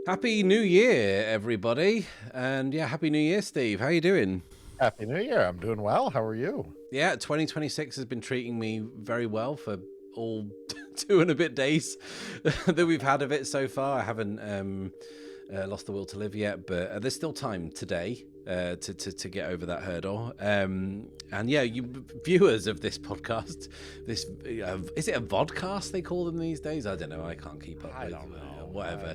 Happy New Year, everybody. And yeah, Happy New Year, Steve. How you doing? Happy New Year. I'm doing well. How are you? Yeah, 2026 has been treating me very well for all 2 and a bit days that we've had of it so far. I haven't lost the will to live yet, but there's still time today to get over that hurdle. And yeah, you viewers of this podcast, this is it a vodcast they call them these days? I don't know. I can't keep up I with don't know. whatever.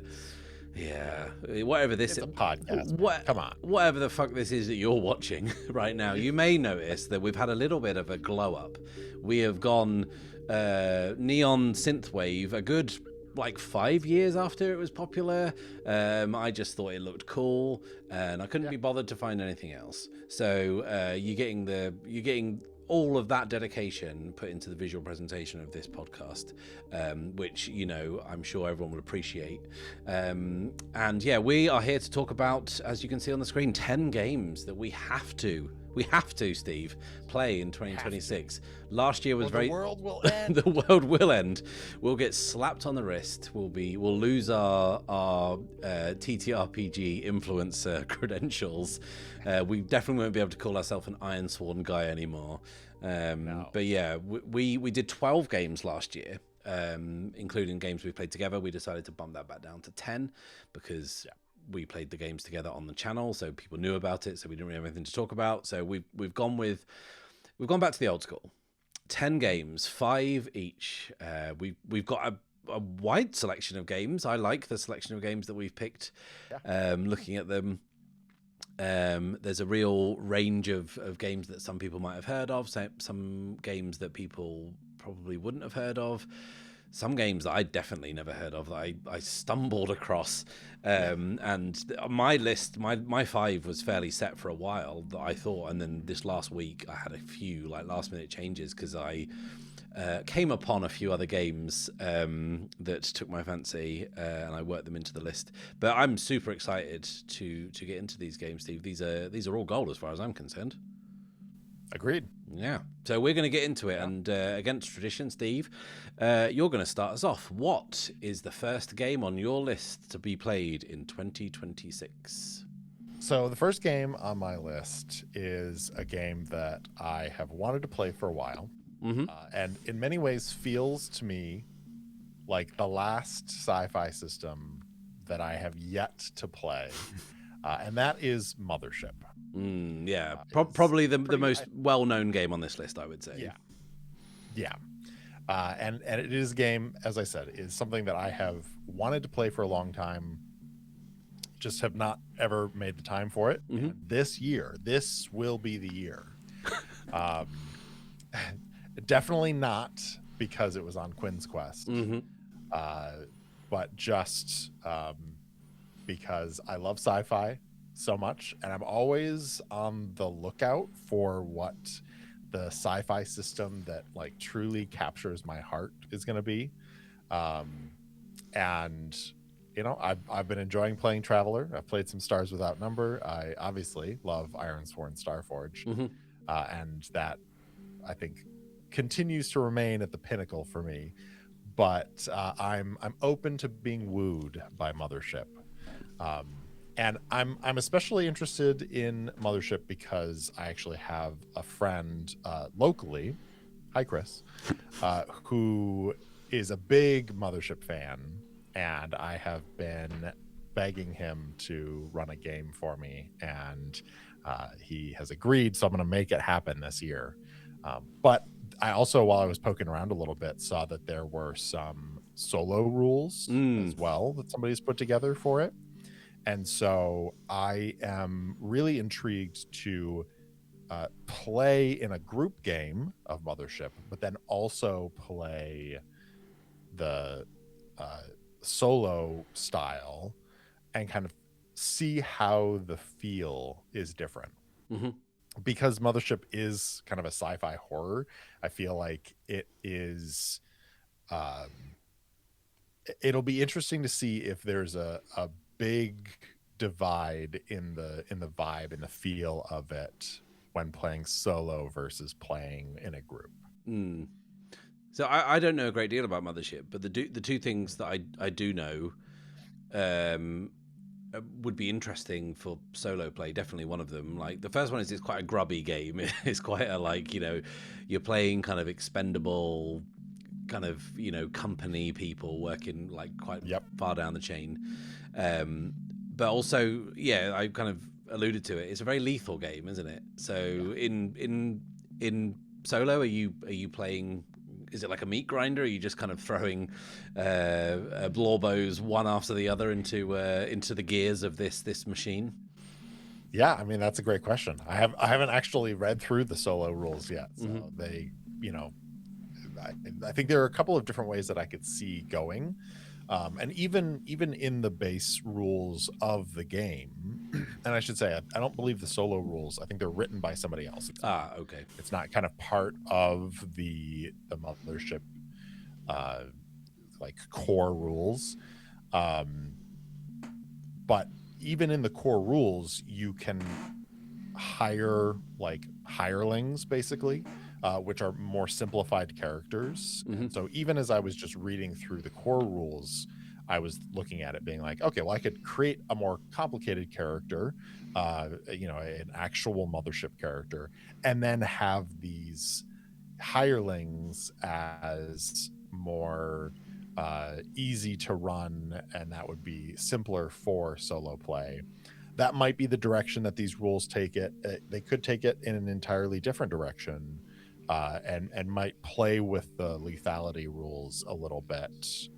Yeah, whatever this It's a podcast. what Come on. whatever the fuck this is that you're watching right now, you may notice that we've had a little bit of a glow up. We have gone neon synthwave a good like 5 years after it was popular. I just thought it looked cool, and I couldn't be bothered to find anything else. So you're getting all of that dedication put into the visual presentation of this podcast, which, you know, I'm sure everyone will appreciate. And yeah, we are here to talk about, as you can see on the screen, 10 games that we have to, Steve, play in 2026. Last year was The world will end. the world will end. We'll get slapped on the wrist. We'll lose our TTRPG influencer credentials. We definitely won't be able to call ourselves an Ironsworn guy anymore. No. But yeah, we did 12 games last year, including games we played together. We decided to bump that back down to 10 because we played the games together on the channel, so people knew about it, so we didn't really have anything to talk about. So we've gone back to the old school. 10 games, 5 each. We've got a wide selection of games. I like the selection of games that we've picked. Looking at them, there's a real range of games that some people might have heard of, some games that people probably wouldn't have heard of, some games that I definitely never heard of that I stumbled across. And my list, my 5 was fairly set for a while, that I thought, and then this last week I had a few like last minute changes because I came upon a few other games that took my fancy, and I worked them into the list. But I'm super excited to get into these games, Steve. These are all gold as far as I'm concerned. Agreed. Yeah. So we're going to get into it, and against tradition, Steve, you're going to start us off. What is the first game on your list to be played in 2026? So the first game on my list is a game that I have wanted to play for a while, and in many ways feels to me like the last sci-fi system that I have yet to play, and that is Mothership. Yeah, probably the most well-known game on this list, I would say. Yeah. And it is a game, as I said, is something that I have wanted to play for a long time, just have not ever made the time for it. And this will be the year. Definitely not because it was on Quinn's Quest, but just because I love sci-fi so much, and I'm always on the lookout for what the sci-fi system that like truly captures my heart is going to be. And you know, I've been enjoying playing Traveler. I've played some Stars Without Number. I obviously love Ironsworn Starforged, and that I think continues to remain at the pinnacle for me. But I'm open to being wooed by Mothership. And I'm especially interested in Mothership because I actually have a friend locally, hi Chris, who is a big Mothership fan, and I have been begging him to run a game for me, and he has agreed, so I'm going to make it happen this year. But I also, while I was poking around a little bit, saw that there were some solo rules as well that somebody's put together for it. And so I am really intrigued to play in a group game of Mothership, but then also play the solo style and kind of see how the feel is different. Because Mothership is kind of a sci-fi horror, I feel like it is... it'll be interesting to see if there's a big divide in the vibe and the feel of it when playing solo versus playing in a group. So I don't know a great deal about Mothership, but the two things that I do know would be interesting for solo play. Definitely one of them. Like the first one is, it's quite a grubby game. It's quite a, like, you know, you're playing kind of expendable kind of, you know, company people working like quite far down the chain. But also, yeah, I kind of alluded to it. It's a very lethal game, isn't it? So in solo, are you playing? Is it like a meat grinder? Or are you just kind of throwing blawbows one after the other into the gears of this machine? Yeah, I mean, that's a great question. I haven't actually read through the solo rules yet, so they, you know, I think there are a couple of different ways that I could see going, and even in the base rules of the game, and I should say I don't believe the solo rules. I think they're written by somebody else. Okay. It's not kind of part of the Mothership like core rules, but even in the core rules, you can hire like hirelings, basically, which are more simplified characters. And so even as I was just reading through the core rules, I was looking at it being like, okay, well, I could create a more complicated character, you know, an actual Mothership character, and then have these hirelings as more easy to run, and that would be simpler for solo play. That might be the direction that these rules take it. They could take it in an entirely different direction, and might play with the lethality rules a little bit,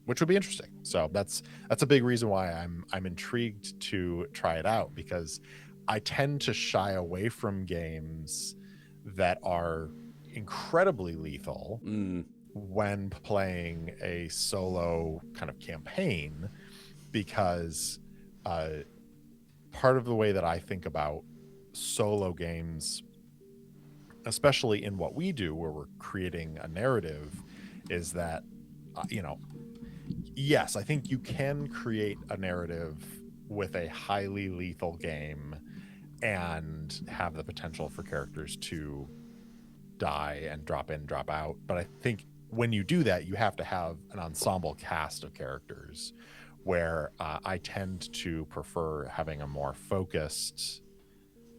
which would be interesting. So that's a big reason why I'm intrigued to try it out, because I tend to shy away from games that are incredibly lethal when playing a solo kind of campaign, because part of the way that I think about solo games, especially in what we do where we're creating a narrative, is that you know, yes, I think you can create a narrative with a highly lethal game and have the potential for characters to die and drop in, drop out. But I think when you do that, you have to have an ensemble cast of characters, where I tend to prefer having a more focused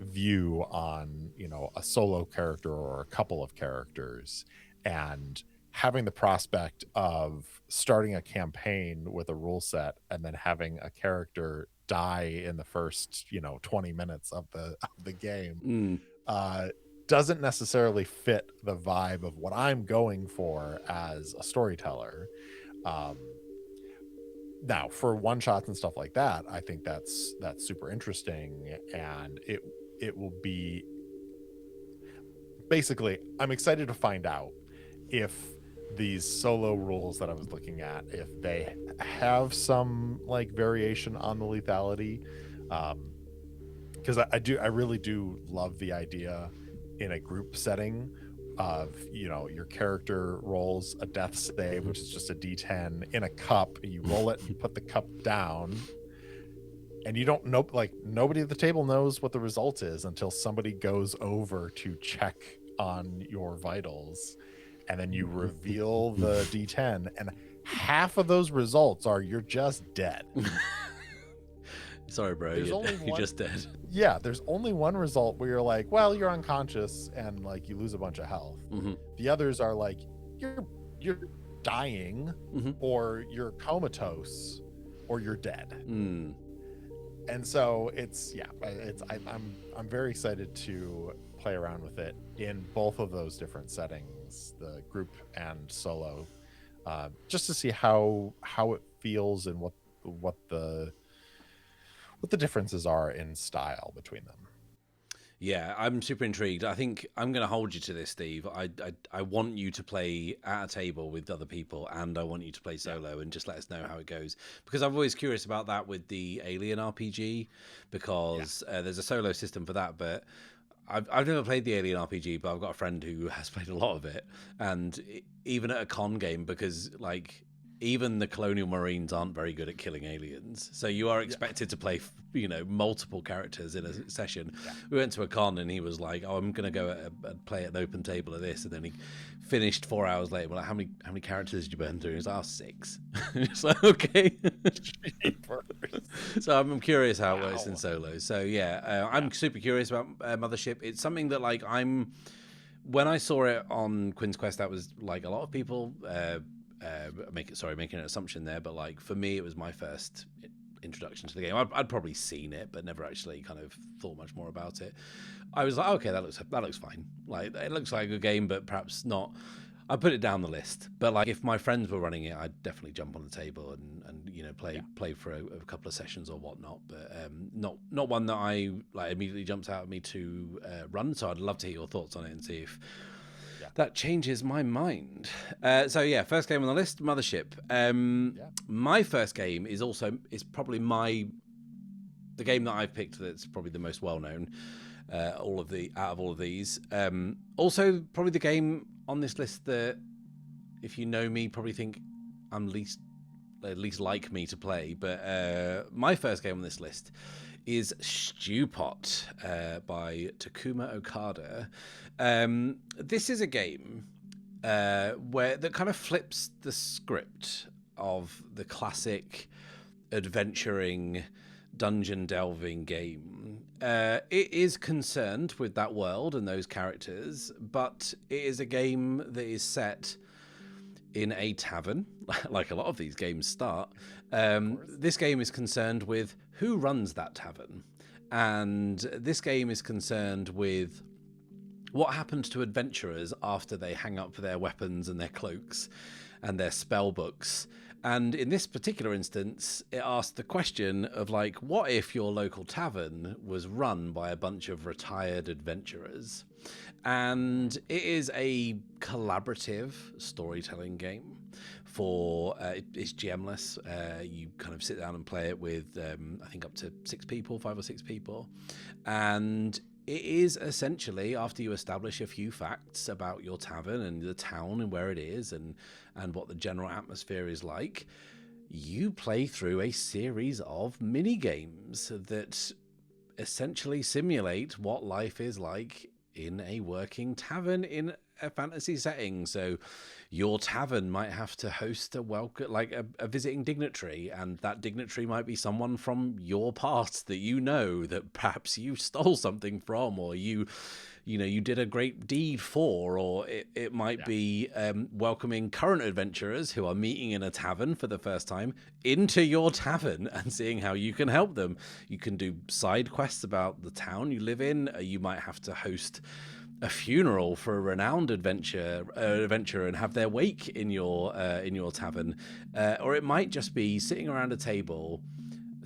view on, you know, a solo character or a couple of characters, and having the prospect of starting a campaign with a rule set and then having a character die in the first, you know, 20 minutes of the game doesn't necessarily fit the vibe of what I'm going for as a storyteller. Now, for one shots and stuff like that, I think that's super interesting, and it will be basically, I'm excited to find out if these solo rules that I was looking at, if they have some like variation on the lethality, because I really do love the idea in a group setting of, you know, your character rolls a death save, which is just a d10 in a cup, you roll it, you put the cup down, and you don't know, like, nobody at the table knows what the result is until somebody goes over to check on your vitals, and then you reveal the d10, and half of those results are you're just dead. Sorry, bro, you're just dead. Yeah, there's only one result where you're like, well, you're unconscious and like you lose a bunch of health. The others are like you're dying, or you're comatose, or you're dead. And so I'm very excited to play around with it in both of those different settings, the group and solo, just to see how it feels and what the differences are in style between them. Yeah, I'm super intrigued. I think I'm going to hold you to this, Steve. I want you to play at a table with other people, and I want you to play solo, and just let us know how it goes. Because I'm always curious about that with the Alien RPG, because there's a solo system for that, but I've never played the Alien RPG, but I've got a friend who has played a lot of it. And even at a con game, because like even the Colonial Marines aren't very good at killing aliens. So you are expected to play, multiple characters in a session. Yeah. We went to a con and he was like, "Oh, I'm going to go play at an open table of this," and then he finished 4 hours later. We're like, "How many characters did you burn through?" He was like, "Oh, 6." It's like, okay. So I'm curious how it works in solo. So I'm super curious about Mothership. It's something that when I saw it on Quinn's Quest, that was like a lot of people making an assumption there, but for me, it was my first introduction to the game. I'd probably seen it, but never actually kind of thought much more about it. I was like, okay, that looks fine. It looks like a good game, but perhaps not. I put it down the list, but if my friends were running it, I'd definitely jump on the table and play for a couple of sessions or whatnot. But not one that I immediately jumps out at me to run. So I'd love to hear your thoughts on it and see if that changes my mind. First game on the list, Mothership. My first game is probably the game that I've picked that's probably the most well known. Out of all of these, also probably the game on this list that, if you know me, probably think I'm at least like me to play. But my first game on this list is Stewpot by Takuma Okada. This is a game that kind of flips the script of the classic adventuring dungeon delving game. It is concerned with that world and those characters, but it is a game that is set in a tavern, like a lot of these games start. This game is concerned with who runs that tavern, and this game is concerned with what happens to adventurers after they hang up their weapons and their cloaks and their spell books. And in this particular instance, it asked the question of what if your local tavern was run by a bunch of retired adventurers? And it is a collaborative storytelling game. It's GM-less. You kind of sit down and play it with, I think, up to 5 or 6 people. And it is essentially, after you establish a few facts about your tavern and the town and where it is and what the general atmosphere is like, you play through a series of mini games that essentially simulate what life is like in a working tavern in a fantasy setting. So your tavern might have to host a visiting dignitary, and that dignitary might be someone from your past that perhaps you stole something from, or you did a great deed for, or it might be welcoming current adventurers who are meeting in a tavern for the first time into your tavern and seeing how you can help them. You can do side quests about the town you live in. You might have to host a funeral for a renowned adventurer and have their wake in your tavern, or it might just be sitting around a table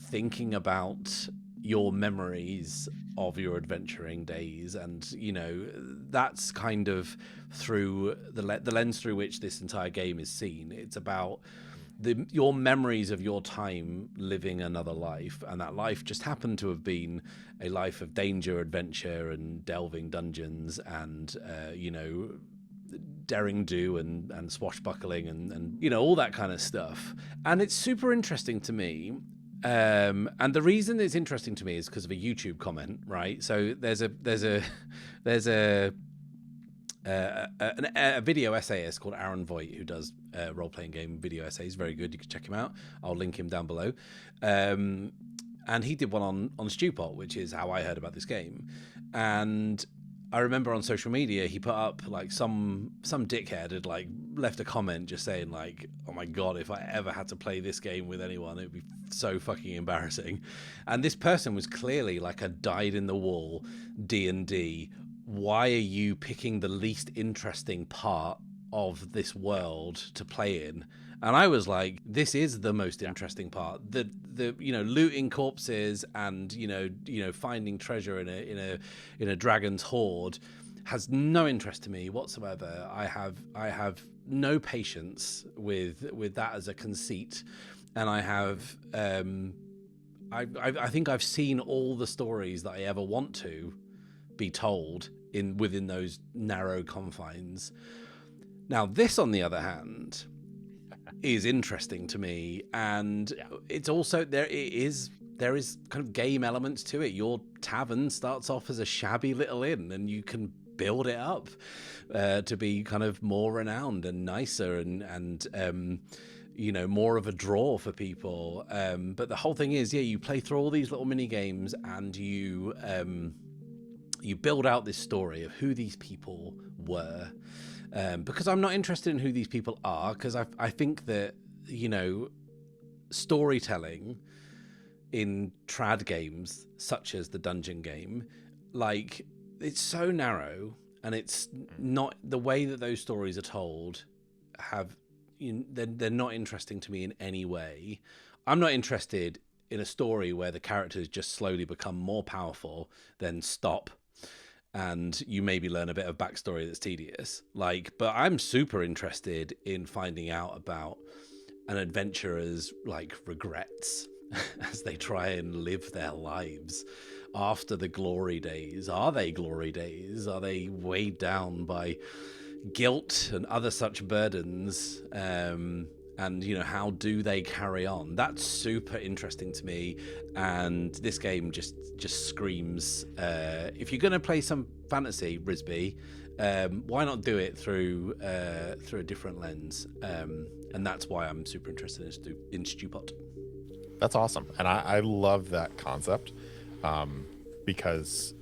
thinking about your memories of your adventuring days. And that's kind of through the lens through which this entire game is seen. It's about your memories of your time living another life, and that life just happened to have been a life of danger, adventure, and delving dungeons, and daring do and swashbuckling and all that kind of stuff. And it's super interesting to me. And the reason it's interesting to me is because of a YouTube comment, right? So there's a video essayist called Aaron Voigt who does role-playing game video essays. Very good. You can check him out. I'll link him down below. And he did one on Stewpot, which is how I heard about this game. And I remember on social media he put up some dickhead had left a comment just saying oh my god, if I ever had to play this game with anyone, it would be so fucking embarrassing. And this person was clearly a dyed in the wool D&D. Why are you picking the least interesting part of this world to play in? And I was like, this is the most interesting part. The looting corpses and finding treasure in a dragon's hoard has no interest to me whatsoever. I have no patience with that as a conceit, and I have I think I've seen all the stories that I ever want to be told within those narrow confines. Now, this, on the other hand, is interesting to me, and it's also there is kind of game elements to it. Your tavern starts off as a shabby little inn, and you can build it up to be kind of more renowned and nicer and you know, more of a draw for people. But the whole thing is, you play through all these little mini games, and you build out this story of who these people were. Because I'm not interested in who these people are, because I think that, you know, storytelling in trad games such as the dungeon game, like, it's so narrow, and it's not the way that those stories are told. They're not interesting to me in any way. I'm not interested in a story where the characters just slowly become more powerful, then stop, and you maybe learn a bit of backstory that's tedious. Like, but I'm super interested in finding out about an adventurer's like regrets as they try and live their lives after the glory days. Are they glory days? Are they weighed down by guilt and other such burdens? And, you know, how do they carry on? That's super interesting to me. And this game just screams, if you're going to play some fantasy, Risby, why not do it through a different lens? And that's why I'm super interested in Stewpot. That's awesome. And I love that concept, because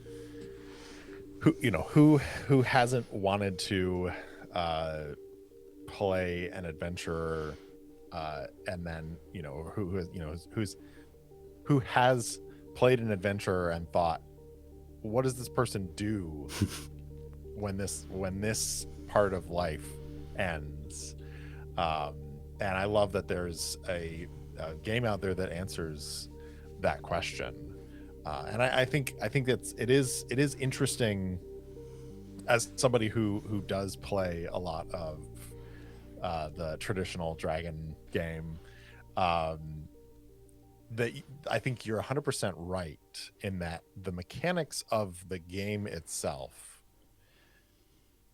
who hasn't wanted to play an adventurer, and then, you know, who has played an adventurer and thought, what does this person do when this part of life ends? And I love that there's a game out there that answers that question. And I think it is interesting, as somebody who does play a lot of the traditional dragon game, that I think you're 100% right in that the mechanics of the game itself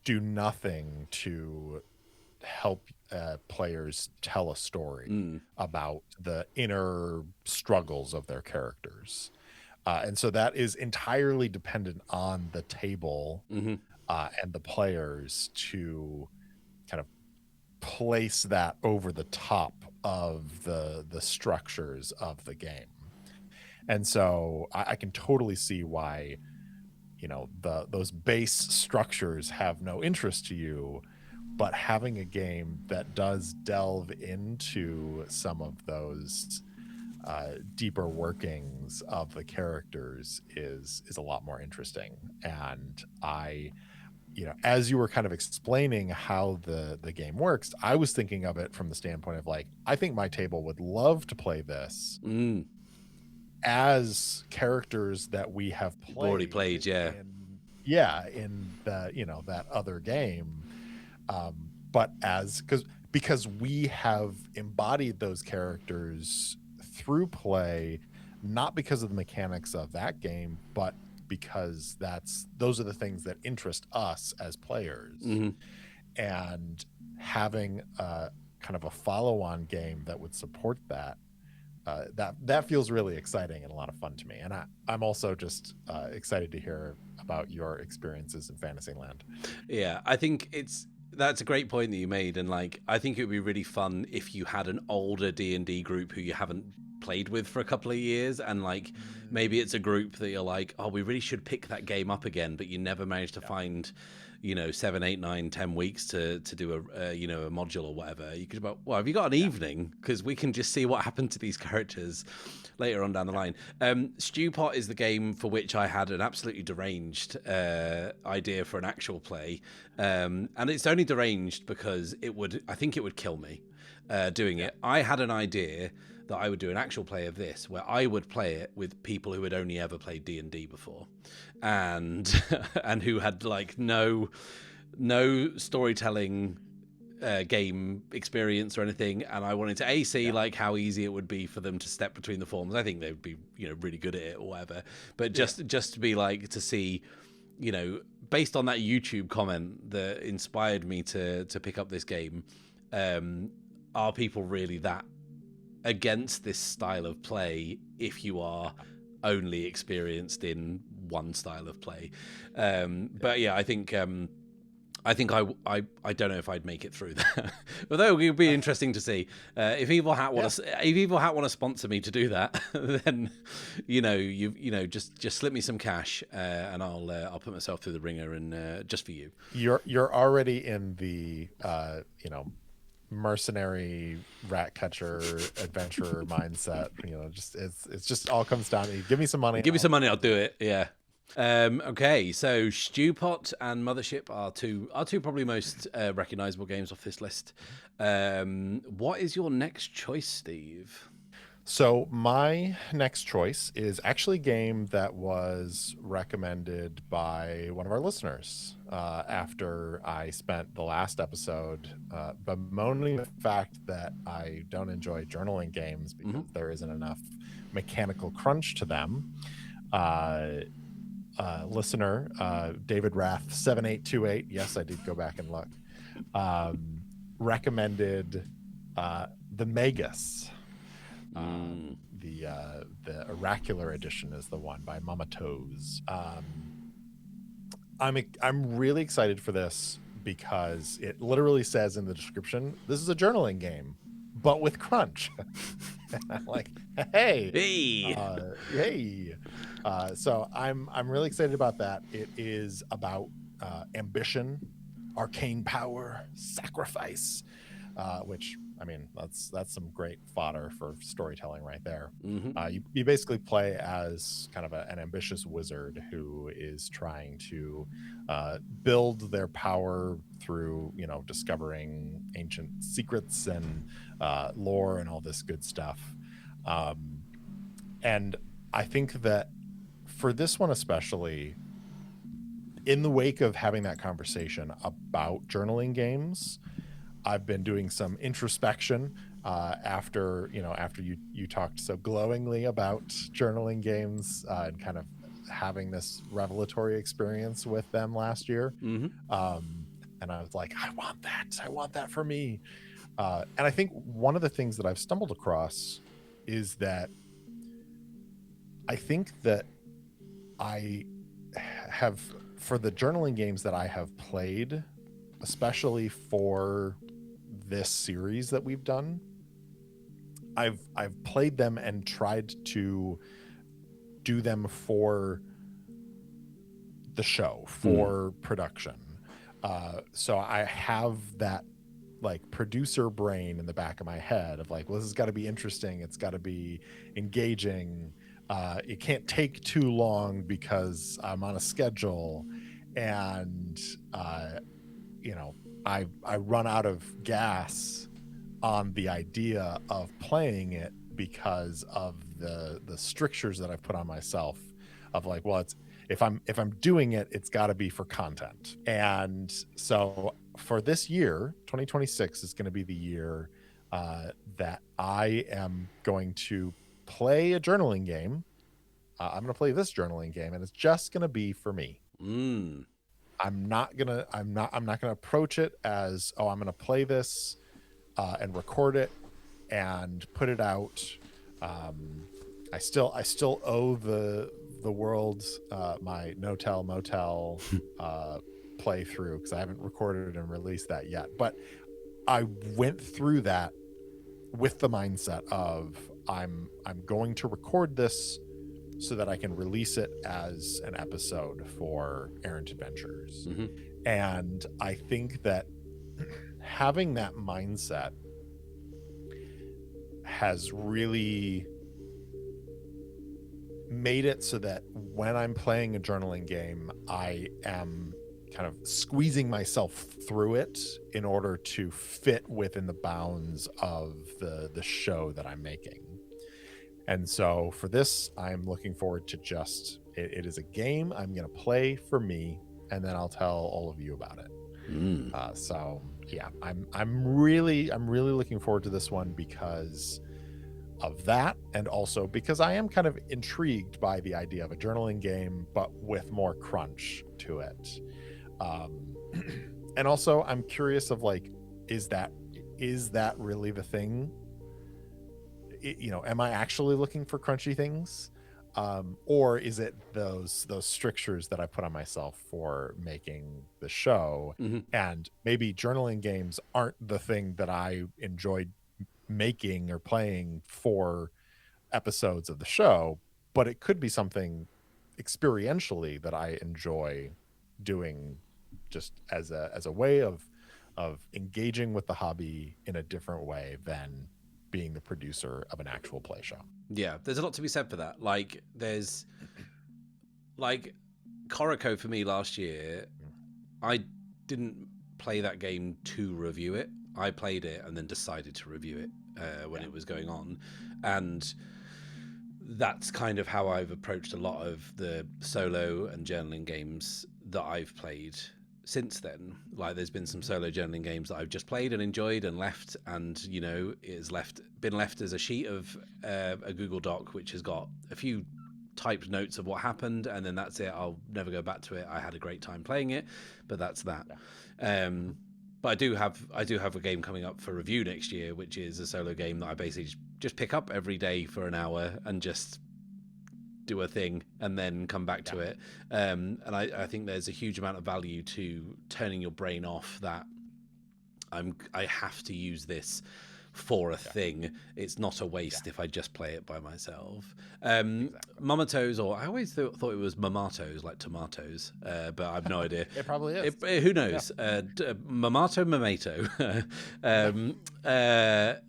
do nothing to help players tell a story about the inner struggles of their characters. And so that is entirely dependent on the table and the players to kind of place that over the top of the structures of the game. And so I can totally see why, you know, those base structures have no interest to you, but having a game that does delve into some of those deeper workings of the characters is a lot more interesting. And you know, as you were kind of explaining how the game works, I was thinking of it from the standpoint of like, I think my table would love to play this as characters that we have already played, in the, you know, that other game, but because we have embodied those characters through play, not because of the mechanics of that game, but because those are the things that interest us as players. And having a kind of a follow-on game that would support that, that feels really exciting and a lot of fun to me. And I'm also just excited to hear about your experiences in Fantasyland. Yeah, I think that's a great point that you made. And like, I think it would be really fun if you had an older D&D group who you haven't played with for a couple of years, and like maybe it's a group that you're like, oh, we really should pick that game up again, but you never managed to find, you know, 7, 8, 9, 10 weeks to do a you know, a module or whatever. You could about, well, have you got an evening, because we can just see what happened to these characters later on down the line. Stewpot is the game for which I had an absolutely deranged idea for an actual play, and it's only deranged because I think it would kill me doing it. I had an idea that I would do an actual play of this, where I would play it with people who had only ever played D&D before, and who had like no storytelling game experience or anything. And I wanted to see like how easy it would be for them to step between the forms. I think they would be, you know, really good at it or whatever. But just to be like, to see, you know, based on that YouTube comment that inspired me to pick up this game, are people really that against this style of play if you are only experienced in one style of play? But yeah, I think I don't know if I'd make it through that. Although it would be interesting to see if Evil Hat want to sponsor me to do that. Then just slip me some cash and I'll put myself through the ringer and just for you. You're already in the mercenary rat catcher adventurer mindset. It's just all comes down to give me some money. Give me some money, I'll do it. Yeah. Okay, so Stewpot and Mothership are two probably most recognizable games off this list. What is your next choice, Steve? So my next choice is actually a game that was recommended by one of our listeners after I spent the last episode bemoaning the fact that I don't enjoy journaling games because there isn't enough mechanical crunch to them. Listener David Rath 7828, yes, I did go back and look, recommended the Magus. The oracular edition is the one by Mama Toes. I'm really excited for this because it literally says in the description, this is a journaling game, but with crunch. I'm like, hey. So I'm really excited about that. It is about ambition, arcane power, sacrifice, which, I mean, that's some great fodder for storytelling right there. You basically play as kind of an ambitious wizard who is trying to build their power through, discovering ancient secrets and lore and all this good stuff. And I think that for this one especially, in the wake of having that conversation about journaling games, I've been doing some introspection after you talked so glowingly about journaling games and kind of having this revelatory experience with them last year. And I was like, I want that for me. And I think one of the things that I've stumbled across is that I think that I have, for the journaling games that I have played, especially for this series that we've done, I've played them and tried to do them for the show, for production. So I have that like producer brain in the back of my head of like, well, this has got to be interesting. It's got to be engaging. It can't take too long because I'm on a schedule, and I run out of gas on the idea of playing it because of the strictures that I've put on myself of like, well, it's if I'm doing it, it's got to be for content. And so for this year, 2026 is going to be the year that I am going to play a journaling game. I'm going to play this journaling game, and it's just going to be for me. I'm not gonna approach it as, oh, I'm gonna play this and record it and put it out. I still owe the world my No Tell Motel playthrough because I haven't recorded and released that yet. But I went through that with the mindset of I'm going to record this so that I can release it as an episode for Errant Adventures. And I think that having that mindset has really made it so that when I'm playing a journaling game, I am kind of squeezing myself through it in order to fit within the bounds of the show that I'm making. And so for this, I'm looking forward to just, it is a game I'm going to play for me, and then I'll tell all of you about it. So yeah, I'm really looking forward to this one because of that, and also because I am kind of intrigued by the idea of a journaling game, but with more crunch to it. And also I'm curious of like, is that is that really the thing? Am I actually looking for crunchy things? Or is it those strictures that I put on myself for making the show? Mm-hmm. And maybe journaling games aren't the thing that I enjoyed making or playing for episodes of the show, but it could be something experientially that I enjoy doing, just as a way of engaging with the hobby in a different way than being the producer of an actual play show. Yeah, there's a lot to be said for that. Like, there's like Corico for me last year. I didn't play that game to review it. I played it and then decided to review it when it was going on, and that's kind of how I've approached a lot of the solo and journaling games that I've played since then. Like, there's been some solo journaling games that I've just played and enjoyed and left, and it's been left as a sheet of a Google Doc which has got a few typed notes of what happened, and then that's it. I'll never go back to it. I had a great time playing it, but that's that. But I do have a game coming up for review next year, which is a solo game that I basically just pick up every day for an hour and just do a thing and then come back to it. And I think there's a huge amount of value to turning your brain off that I have to use this for a thing. It's not a waste if I just play it by myself. Mamatos, or I always thought it was mamatos, like tomatoes, but I have no idea. It probably is. Who knows? Mamato.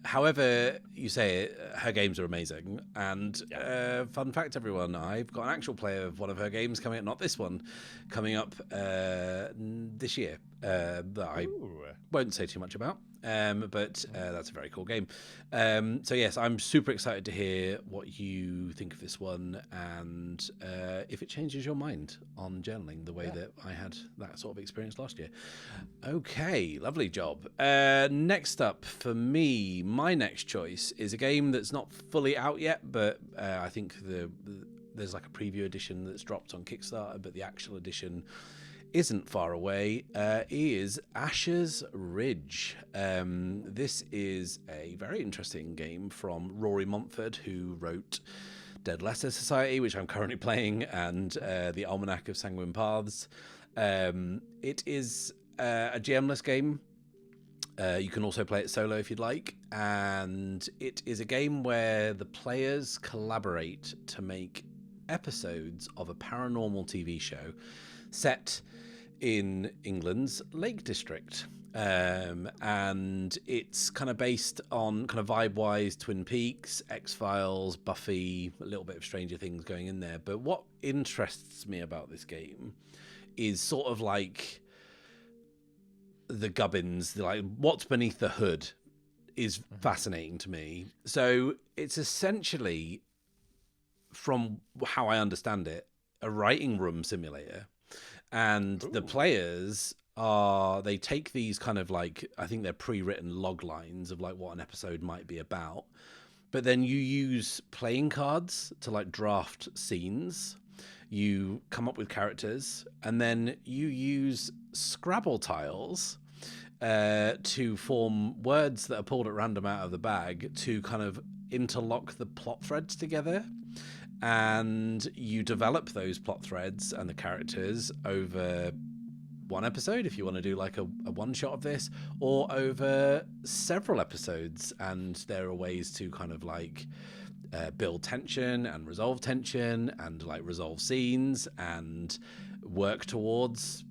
However you say it, her games are amazing. And fun fact, everyone, I've got an actual play of one of her games coming up, not this one, coming up this year, that I won't say too much about. But that's a very cool game. So yes, I'm super excited to hear what you think of this one, and if it changes your mind on journaling the way that I had that sort of experience last year. Okay, lovely job. Next up for me, my next choice is a game that's not fully out yet, but I think there's like a preview edition that's dropped on Kickstarter, but the actual edition isn't far away, is Asher's Ridge. This is a very interesting game from Rory Montford, who wrote Dead Letter Society, which I'm currently playing, and the Almanac of Sanguine Paths. It is a GM-less game. You can also play it solo if you'd like, and it is a game where the players collaborate to make episodes of a paranormal TV show set in England's Lake District, and it's kind of based on, kind of vibe-wise, Twin Peaks, X-Files, Buffy, a little bit of Stranger Things going in there. But what interests me about this game is sort of like the gubbins, like what's beneath the hood is fascinating to me. So it's essentially, from how I understand it, a writing room simulator. And the players they take these kind of like, I think they're pre-written log lines of like what an episode might be about. But then you use playing cards to like draft scenes. You come up with characters, and then you use Scrabble tiles to form words that are pulled at random out of the bag to kind of interlock the plot threads together. And you develop those plot threads and the characters over one episode, if you want to do like a one shot of this, or over several episodes. And there are ways to kind of like build tension and resolve tension and like resolve scenes and work towards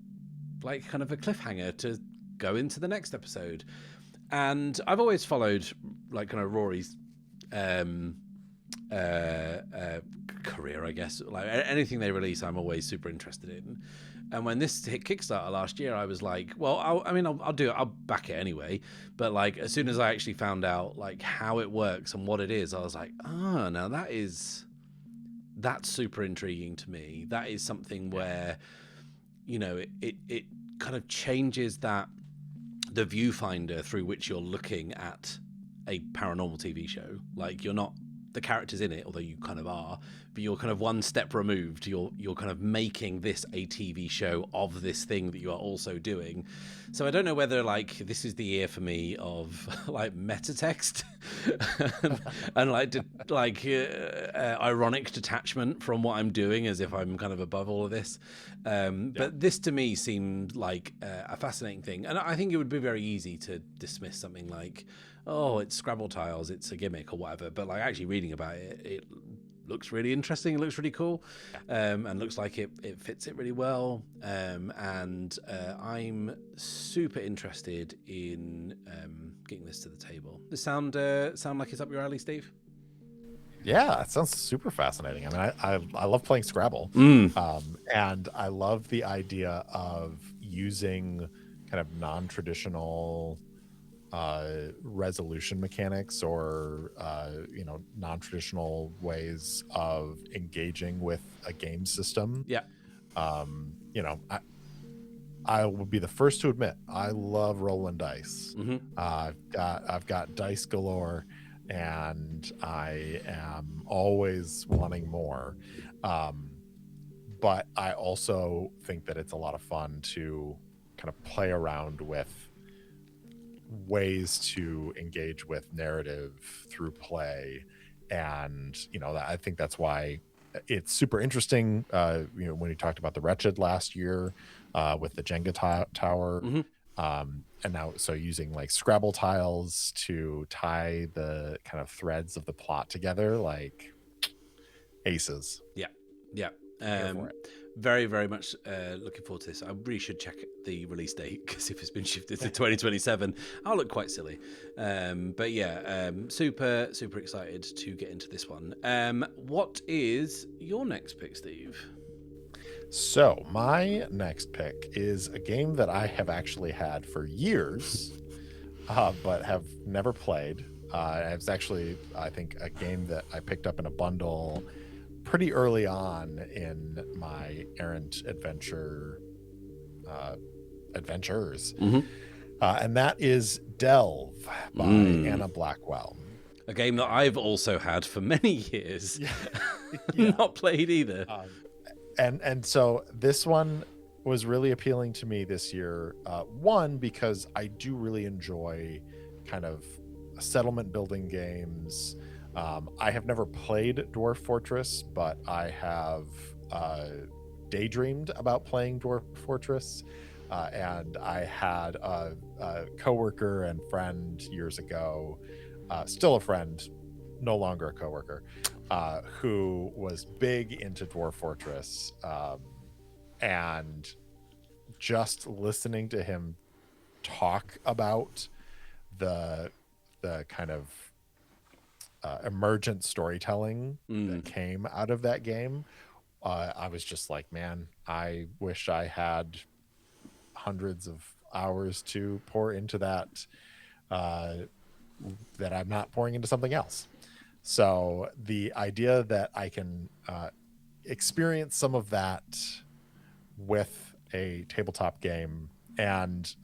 like kind of a cliffhanger to go into the next episode. And I've always followed like kind of Rory's career, I guess. Like anything they release, I'm always super interested in. And when this hit Kickstarter last year, I was like, well, I'll do it. I'll back it anyway. But like, as soon as I actually found out like how it works and what it is, I was like, now that's super intriguing to me. That is something where, it kind of changes the viewfinder through which you're looking at a paranormal TV show. Like, you're not the characters in it, although you kind of are, but you're kind of one step removed. You're kind of making this a TV show of this thing that you are also doing. So I don't know whether like this is the year for me of like meta text and like ironic detachment from what I'm doing, as if I'm kind of above all of this. But this to me seemed like a fascinating thing, and I think it would be very easy to dismiss something like, oh, it's Scrabble tiles, it's a gimmick or whatever. But like actually reading about it, it looks really interesting. It looks really cool, and looks like it fits it really well. And I'm super interested in getting this to the table. Does sound like it's up your alley, Steve? Yeah, it sounds super fascinating. I mean, I love playing Scrabble, and I love the idea of using kind of non-traditional resolution mechanics or non-traditional ways of engaging with a game system. I will be the first to admit I love rolling dice. I've got dice galore, and I am always wanting more, but I also think that it's a lot of fun to kind of play around with ways to engage with narrative through play. And I think that's why it's super interesting. When you talked about the Wretched last year with the Jenga tower, and now so using like Scrabble tiles to tie the kind of threads of the plot together, like aces. Very, very much looking forward to this. I really should check the release date, because if it's been shifted to 2027, I'll look quite silly. But yeah, super, super excited to get into this one. What is your next pick, Steve? So my next pick is a game that I have actually had for years, but have never played. It's actually, I think, a game that I picked up in a bundle pretty early on in my errant adventures, and that is Delve by Anna Blackwell. A game that I've also had for many years. Not played either. And so this one was really appealing to me this year. One, because I do really enjoy kind of settlement building games. I have never played Dwarf Fortress, but I have daydreamed about playing Dwarf Fortress. And I had a coworker and friend years ago, still a friend, no longer a coworker, who was big into Dwarf Fortress. And just listening to him talk about the kind of emergent storytelling that came out of that game, I was just like, man, I wish I had hundreds of hours to pour into that I'm not pouring into something else. So the idea that I can experience some of that with a tabletop game, and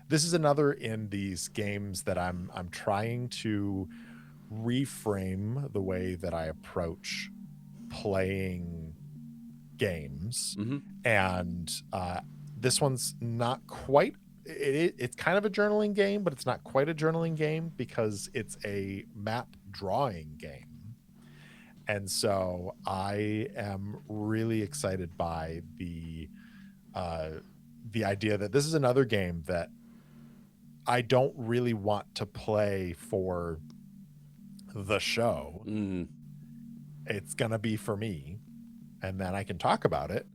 this is another in these games that I'm trying to reframe the way that I approach playing games. And this one's not quite, it's kind of a journaling game, but it's not quite a journaling game because it's a map drawing game. And so I am really excited by the idea that this is another game that I don't really want to play for the show. It's gonna be for me, and then I can talk about it.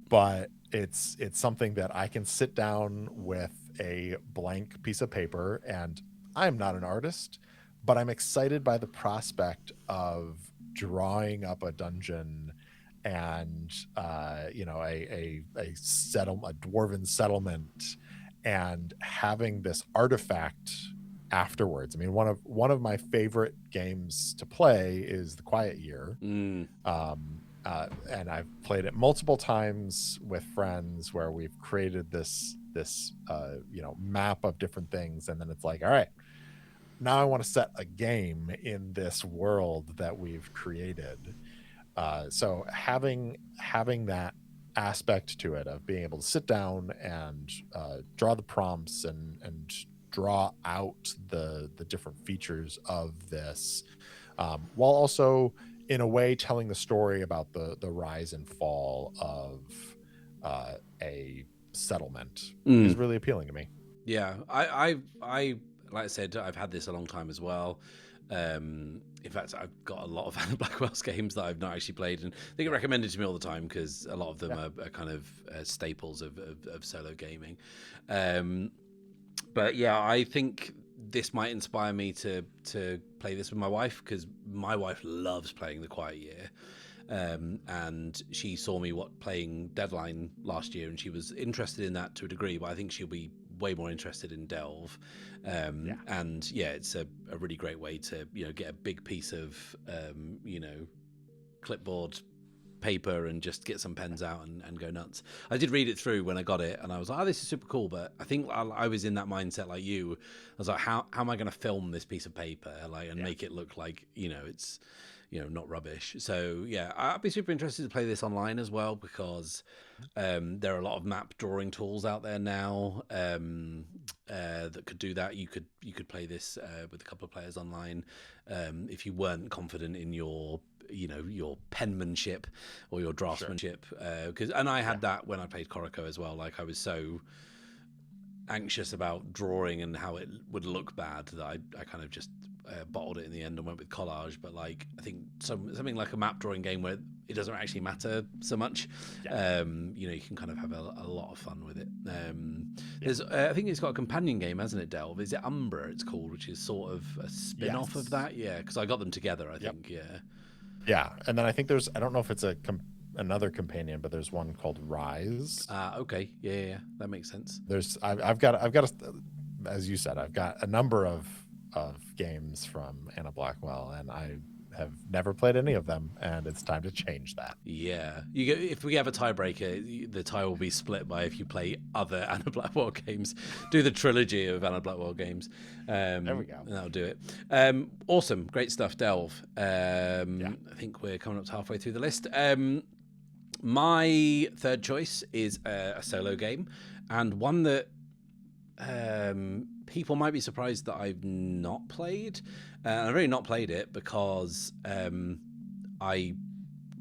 But it's something that I can sit down with a blank piece of paper, and I'm not an artist, but I'm excited by the prospect of drawing up a dungeon and a dwarven settlement, and having this artifact afterwards. I mean, one of my favorite games to play is The Quiet Year. And I've played it multiple times with friends where we've created this map of different things, and then it's like, all right, now I want to set a game in this world that we've created. So having that aspect to it of being able to sit down and draw the prompts and draw out the different features of this, while also in a way telling the story about the rise and fall of a settlement is really appealing to me. Yeah, I like I said, I've had this a long time as well. In fact, I've got a lot of Anna Blackwell's games that I've not actually played, and they get recommended to me all the time because a lot of them are kind of staples of solo gaming. But yeah, I think this might inspire me to play this with my wife, because my wife loves playing The Quiet Year. And she saw me playing Deadline last year, and she was interested in that to a degree, but I think she'll be way more interested in Delve. And yeah, it's a really great way to get a big piece of clipboard paper and just get some pens out and go nuts. I did read it through when I got it, and I was like, oh, this is super cool, but I think I was in that mindset like you. I was like, how am I going to film this piece of paper and make it look like it's not rubbish? So yeah, I'd be super interested to play this online as well, because there are a lot of map drawing tools out there now that could do that. You could play this with a couple of players online if you weren't confident in your penmanship or your draftsmanship. And I had that when I played Corico as well. Like, I was so anxious about drawing and how it would look bad that I kind of just bottled it in the end and went with collage. But like, I think something like a map drawing game where it doesn't actually matter so much, you can kind of have a lot of fun with it. There's I think it's got a companion game, hasn't it, Delve? Is it Umbra it's called, which is sort of a spin-off of that? Yeah, because I got them together, I think. Yeah, and then I think I don't know if it's another companion, but there's one called Rise. Okay, yeah, that makes sense. I've got as you said, I've got a number of games from Anna Blackwell, and I have never played any of them, and it's time to change that. Yeah, if we have a tiebreaker, the tie will be split by if you play other Anna Blackwell games. Do the trilogy of Anna Blackwell games. There we go. And that'll do it. Awesome, great stuff, Delve. I think we're coming up to halfway through the list. My third choice is a solo game, and one that people might be surprised that I've not played. I've really not played it because I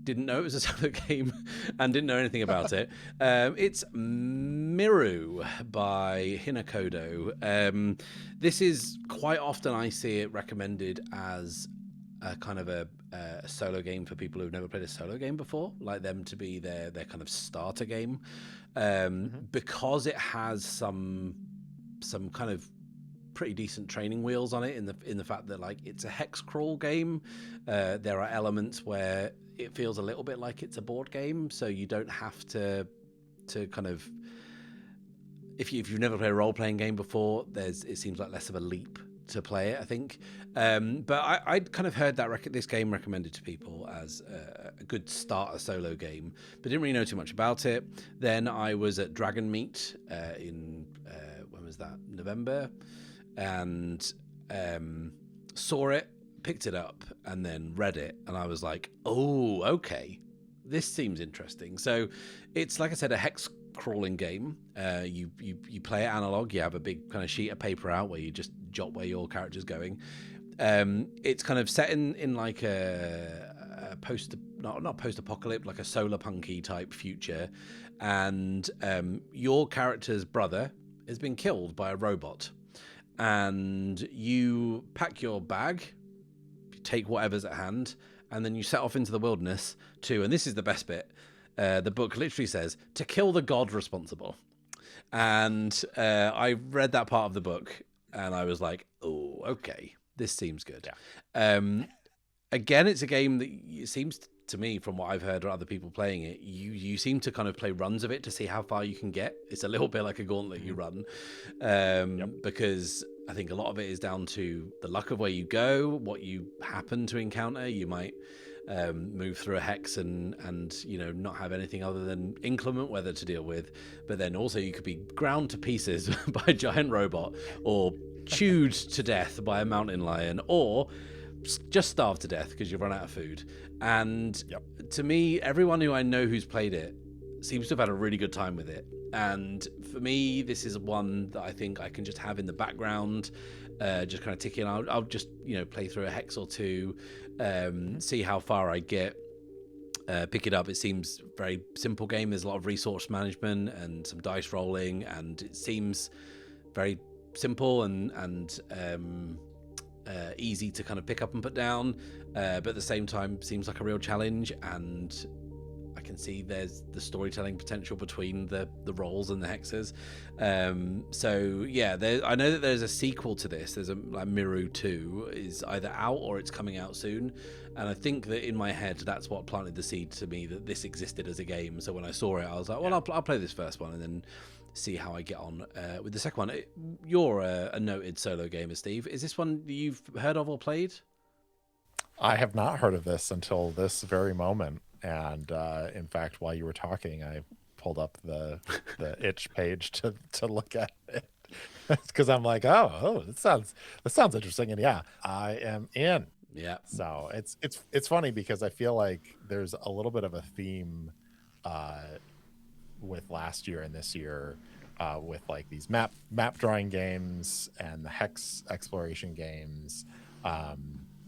didn't know it was a solo game and didn't know anything about it. It's Miru by Hinakodo. This is quite often I see it recommended as a kind of a solo game for people who've never played a solo game before, like them to be their kind of starter game, because it has some kind of pretty decent training wheels on it in the fact that, like, it's a hex crawl game. There are elements where it feels a little bit like it's a board game, so you don't have to kind of, if you've never played a role-playing game before, it seems like less of a leap to play it, I think. But I'd kind of heard that this game recommended to people as a good starter solo game, but didn't really know too much about it. Then I was at Dragon Meet in when was that? November, and saw it, picked it up, and then read it, and I was like, oh, okay, this seems interesting. So it's, like I said, a hex crawling game. You play it analog. You have a big kind of sheet of paper out where you just jot where your character's going. It's kind of set in like a not post-apocalyptic, like a solar punky type future, and your character's brother has been killed by a robot, and you pack your bag, take whatever's at hand, and then you set off into the wilderness and this is the best bit, the book literally says, to kill the god responsible. And I read that part of the book and I was like, oh, okay, this seems good. Again, it's a game that it seems to me, from what I've heard or other people playing it, you seem to kind of play runs of it to see how far you can get. It's a little bit like a gauntlet you run, because I think a lot of it is down to the luck of where you go, what you happen to encounter. You might move through a hex and not have anything other than inclement weather to deal with. But then also you could be ground to pieces by a giant robot, or chewed to death by a mountain lion, or just starve to death because you've run out of food. And to me, everyone who I know who's played it seems to have had a really good time with it. And for me, this is one that I think I can just have in the background, just kind of ticking. I'll just play through a hex or two, see how far I get, pick it up. It seems a very simple game. There's a lot of resource management and some dice rolling, and it seems very simple and easy to kind of pick up and put down, but at the same time seems like a real challenge. And I can see there's the storytelling potential between the rolls and the hexes. So yeah, I know that there's a sequel to this. There's like Miru 2 is either out or it's coming out soon. And I think that in my head, that's what planted the seed to me that this existed as a game. So when I saw it, I was like, well, I'll play this first one and then see how I get on with the second one. You're a noted solo gamer, Steve. Is this one you've heard of or played? I have not heard of this until this very moment. And in fact, while you were talking, I pulled up the itch page to look at it, because I'm like, oh, this sounds interesting, and yeah, I am in. Yeah. So it's funny because I feel like there's a little bit of a theme with last year and this year, with like these map drawing games and the hex exploration games.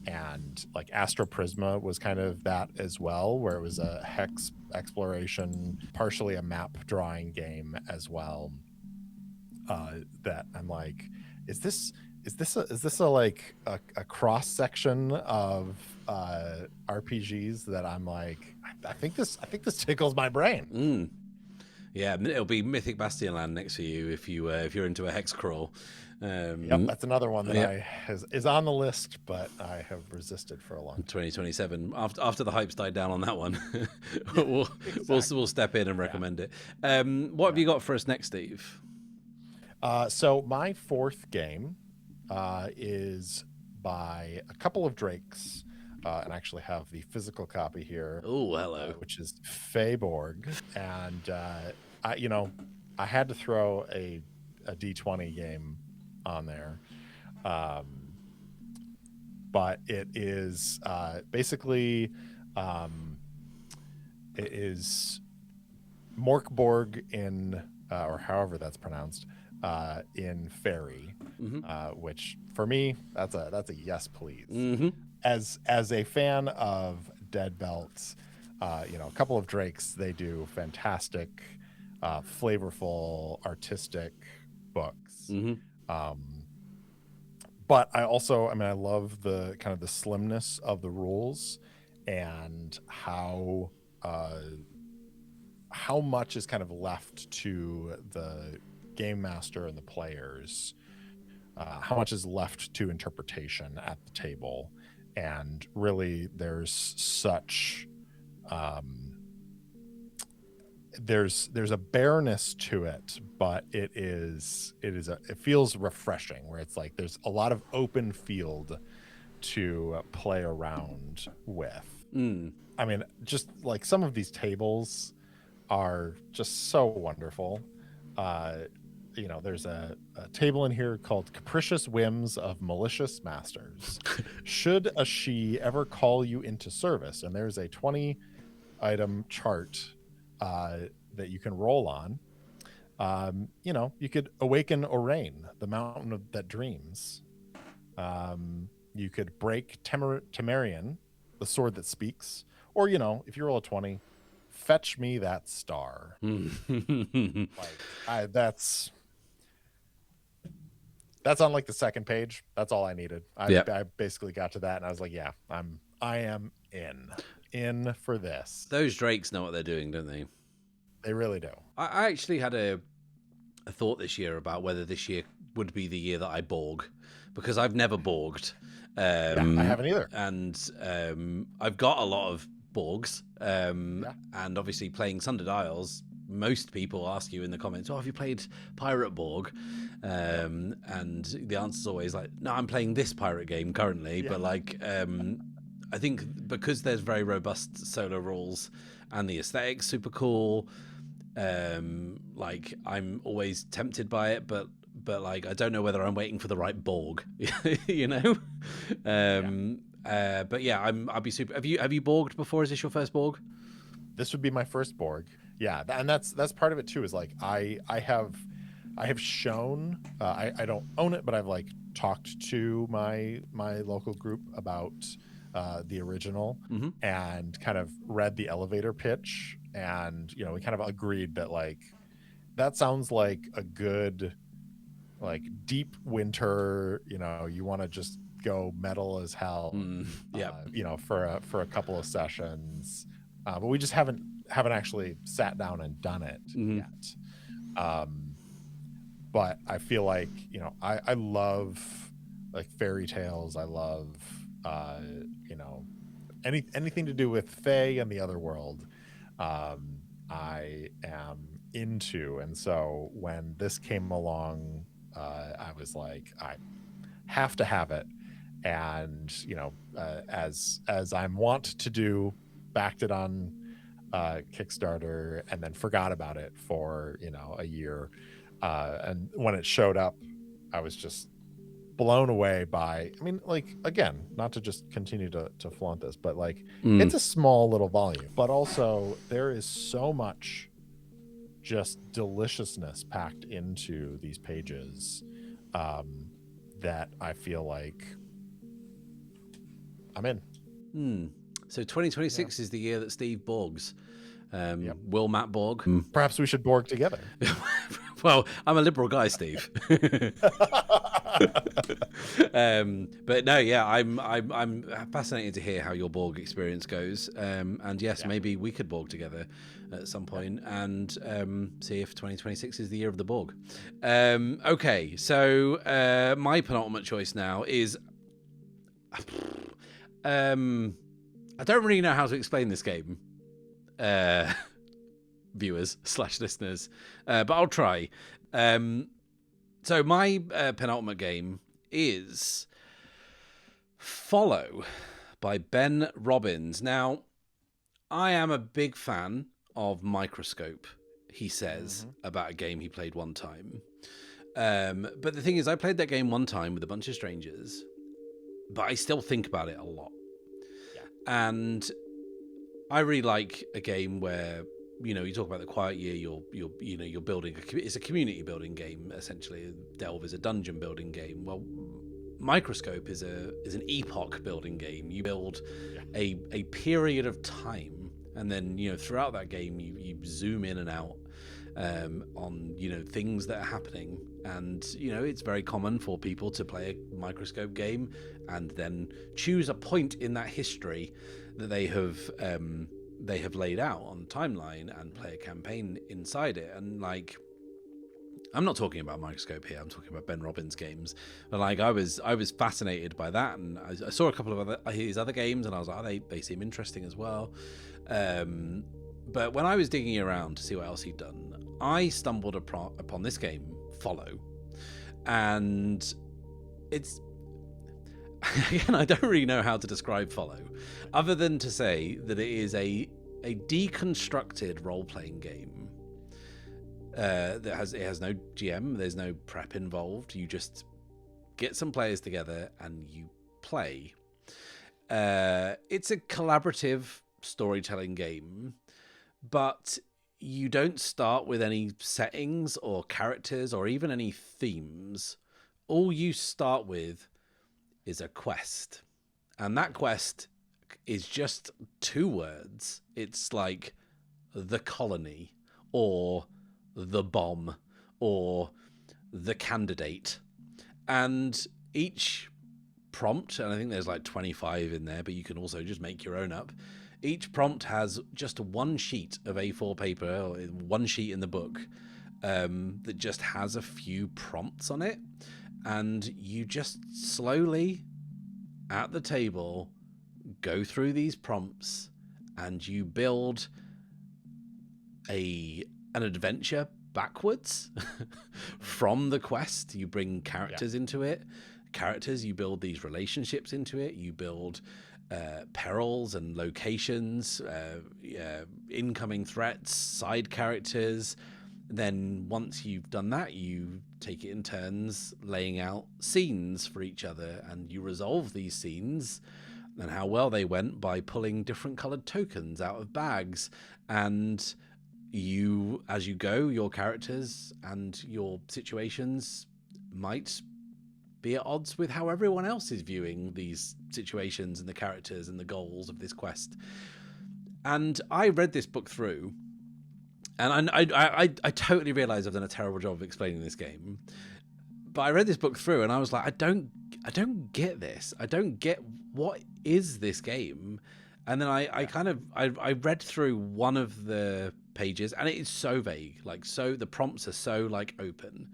And like Astro Prisma was kind of that as well, where it was a hex exploration, partially a map drawing game as well. That I'm like, is this a like a cross section of RPGs that I'm like, I think this tickles my brain. Yeah, it'll be Mythic Bastion Land next for you if you're into a hex crawl. That's another one that is on the list, but I have resisted for a long time. 2027. After the hype's died down on that one, we'll step in and recommend it. What have you got for us next, Steve? So my fourth game is by a couple of Drakes, and I actually have the physical copy here. Oh, hello. Which is Fabborg, and I had to throw a D20 game on there, but it is basically it is Morkborg in or however that's pronounced in Fairy, which for me that's a yes please. As a fan of Dead Belts, a couple of Drakes, they do fantastic, flavorful, artistic books. But I also, I love the kind of the slimness of the rules and how much is kind of left to the game master and the players, how much is left to interpretation at the table. And really there's such there's a bareness to it, but it feels refreshing, where it's like there's a lot of open field to play around with. Just like some of these tables are just so wonderful. There's a table in here called Capricious Whims of Malicious Masters. Should a she ever call you into service? And there's a 20 item chart that you can roll on. You could awaken Orain, the mountain that dreams. You could break Temerian, the sword that speaks. Or, if you roll a 20, fetch me that star. That's on like the second page. That's all I needed. I basically got to that and I was like, yeah, I am in for this. Those Drakes know what they're doing, don't they? They really do. I actually had a thought this year about whether this year would be the year that I Borg, because I've never Borged. I haven't either. And I've got a lot of Borgs. And obviously playing Sundered Isles, most people ask you in the comments, have you played Pirate Borg? And the answer's always like, no, I'm playing this pirate game currently. But like, I think because there's very robust solo rules and the aesthetic's super cool, like I'm always tempted by it, but like I don't know whether I'm waiting for the right Borg, you know. But yeah, I'll be super. Have you Borged before? Is this your first Borg? This would be my first Borg. Yeah, and that's part of it too. Is like I have shown I don't own it, but I've like talked to my local group about the original and kind of read the elevator pitch, and you know we kind of agreed that like that sounds like a good like deep winter, you know, you want to just go metal as hell, you know, for a couple of sessions, but we just haven't actually sat down and done it yet. But I feel like, you know, I love like fairy tales. I love you know, anything to do with Fae and the other world. I am into, and so when this came along, I was like, I have to have it, and you know, as I'm wont to do, backed it on Kickstarter and then forgot about it for, you know, a year, and when it showed up, I was just blown away by, I mean, like, again, not to just continue to flaunt this, but like it's a small little volume, but also there is so much just deliciousness packed into these pages, that I feel like I'm in. So 2026 is the year that Steve Borgs. Will Matt Borg? Perhaps we should Borg together. Well, I'm a liberal guy, Steve. But no, yeah, I'm fascinated to hear how your Borg experience goes. And yes, maybe we could Borg together at some point and see if 2026 is the year of the Borg. Okay, so my penultimate choice now is I don't really know how to explain this game, viewers / listeners, but I'll try. So my penultimate game is Follow by Ben Robbins. Now, I am a big fan of Microscope, he says, about a game he played one time. But the thing is, I played that game one time with a bunch of strangers, but I still think about it a lot. And I really like a game where, you know, you talk about the quiet year, you're building it's a community building game, essentially. Delve is a dungeon building game. Well, Microscope is an epoch building game. You build a period of time, and then, you know, throughout that game you zoom in and out on, you know, things that are happening. And, you know, it's very common for people to play a Microscope game and then choose a point in that history that they have laid out on the timeline and play a campaign inside it. And like, I'm not talking about Microscope here, I'm talking about Ben Robbins games. But like, I was fascinated by that, and I saw a couple of his other games, and I was like, they seem interesting as well. But when I was digging around to see what else he'd done, I stumbled upon this game, Follow. And it's, again, I don't really know how to describe Follow, other than to say that it is a deconstructed role-playing game. It has no GM, there's no prep involved. You just get some players together and you play. It's a collaborative storytelling game, but you don't start with any settings or characters or even any themes. All you start with is a quest. And that quest is just 2 words. It's like the colony, or the bomb, or the candidate. And each prompt, and I think there's like 25 in there, but you can also just make your own up. Each prompt has just 1 sheet of A4 paper, or 1 sheet in the book, that just has a few prompts on it. And you just slowly, at the table, go through these prompts, and you build an adventure backwards from the quest. You bring characters into it. You build these relationships into it. You build perils and locations, incoming threats, side characters. Then once you've done that, you take it in turns laying out scenes for each other, and you resolve these scenes and how well they went by pulling different colored tokens out of bags. And you, as you go, your characters and your situations might be at odds with how everyone else is viewing these situations and the characters and the goals of this quest. And I read this book through, and I totally realize I've done a terrible job of explaining this game, but I read this book through and I was like, I don't get this. I don't get, what is this game? And then I read through one of the pages, and it is so vague, like, so the prompts are so like open,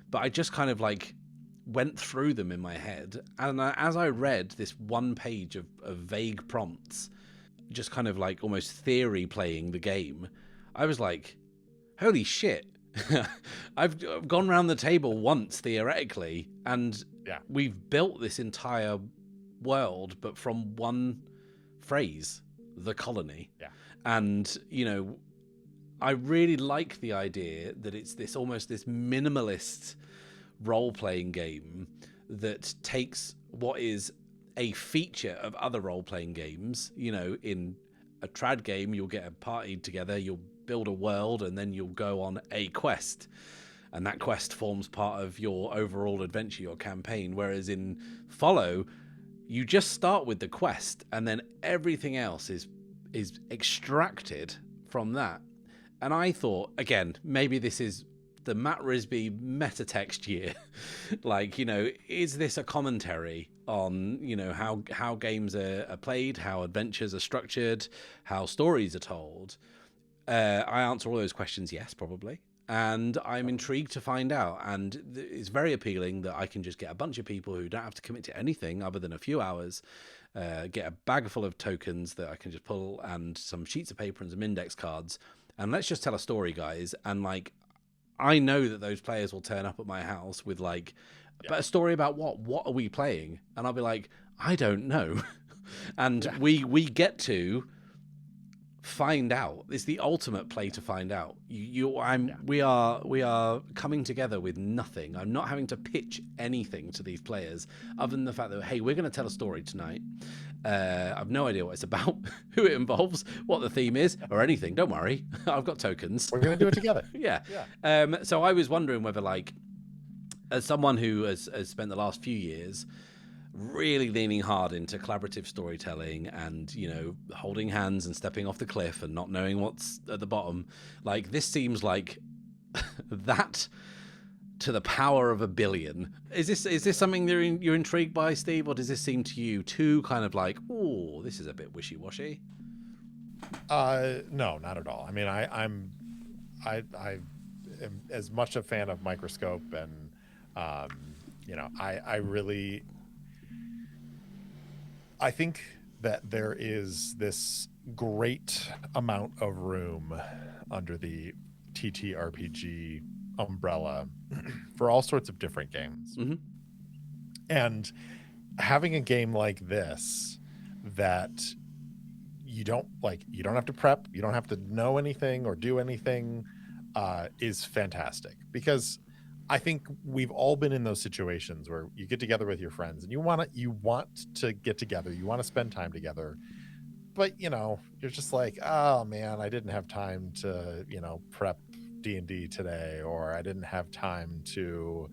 but I just kind of like went through them in my head, and as I read this one page of vague prompts, just kind of like almost theory playing the game, I was like, holy shit. I've gone around the table once theoretically, and we've built this entire world but from one phrase, the colony. And I really like the idea that it's this almost this minimalist role-playing game that takes what is a feature of other role-playing games. In a trad game, you'll get a party together, you'll build a world, and then you'll go on a quest, and that quest forms part of your overall adventure, your campaign. Whereas in Follow, you just start with the quest, and then everything else is extracted from that. And I thought, again, maybe this is the Matt Risby metatext year. Like, is this a commentary on, how games are played, how adventures are structured, how stories are told? I answer all those questions, yes, probably. And I'm intrigued to find out. And it's very appealing that I can just get a bunch of people who don't have to commit to anything other than a few hours, get a bag full of tokens that I can just pull, and some sheets of paper and some index cards. And let's just tell a story, guys. And like, I know that those players will turn up at my house with like, but a story about what? What are we playing? And I'll be like, I don't know. And we get to find out. It's the ultimate play to find out. We are coming together with nothing. I'm not having to pitch anything to these players other than the fact that, hey, we're going to tell a story tonight. I've no idea what it's about, who it involves, what the theme is, or anything. Don't worry, I've got tokens. We're going to do it together. So I was wondering whether, like, as someone who has spent the last few years really leaning hard into collaborative storytelling and, holding hands and stepping off the cliff and not knowing what's at the bottom, like, this seems like that to the power of a billion. Is this something you're intrigued by, Steve, or does this seem to you too kind of like, oh, this is a bit wishy-washy? No, not at all. I mean, I am as much a fan of Microscope, and I think that there is this great amount of room under the TTRPG umbrella for all sorts of different games. Mm-hmm. And having a game like this that you don't have to prep, you don't have to know anything or do anything, is fantastic. Because I think we've all been in those situations where you get together with your friends and you want to get together, you want to spend time together, but you're just like, oh man, I didn't have time to prep D&D today, or I didn't have time to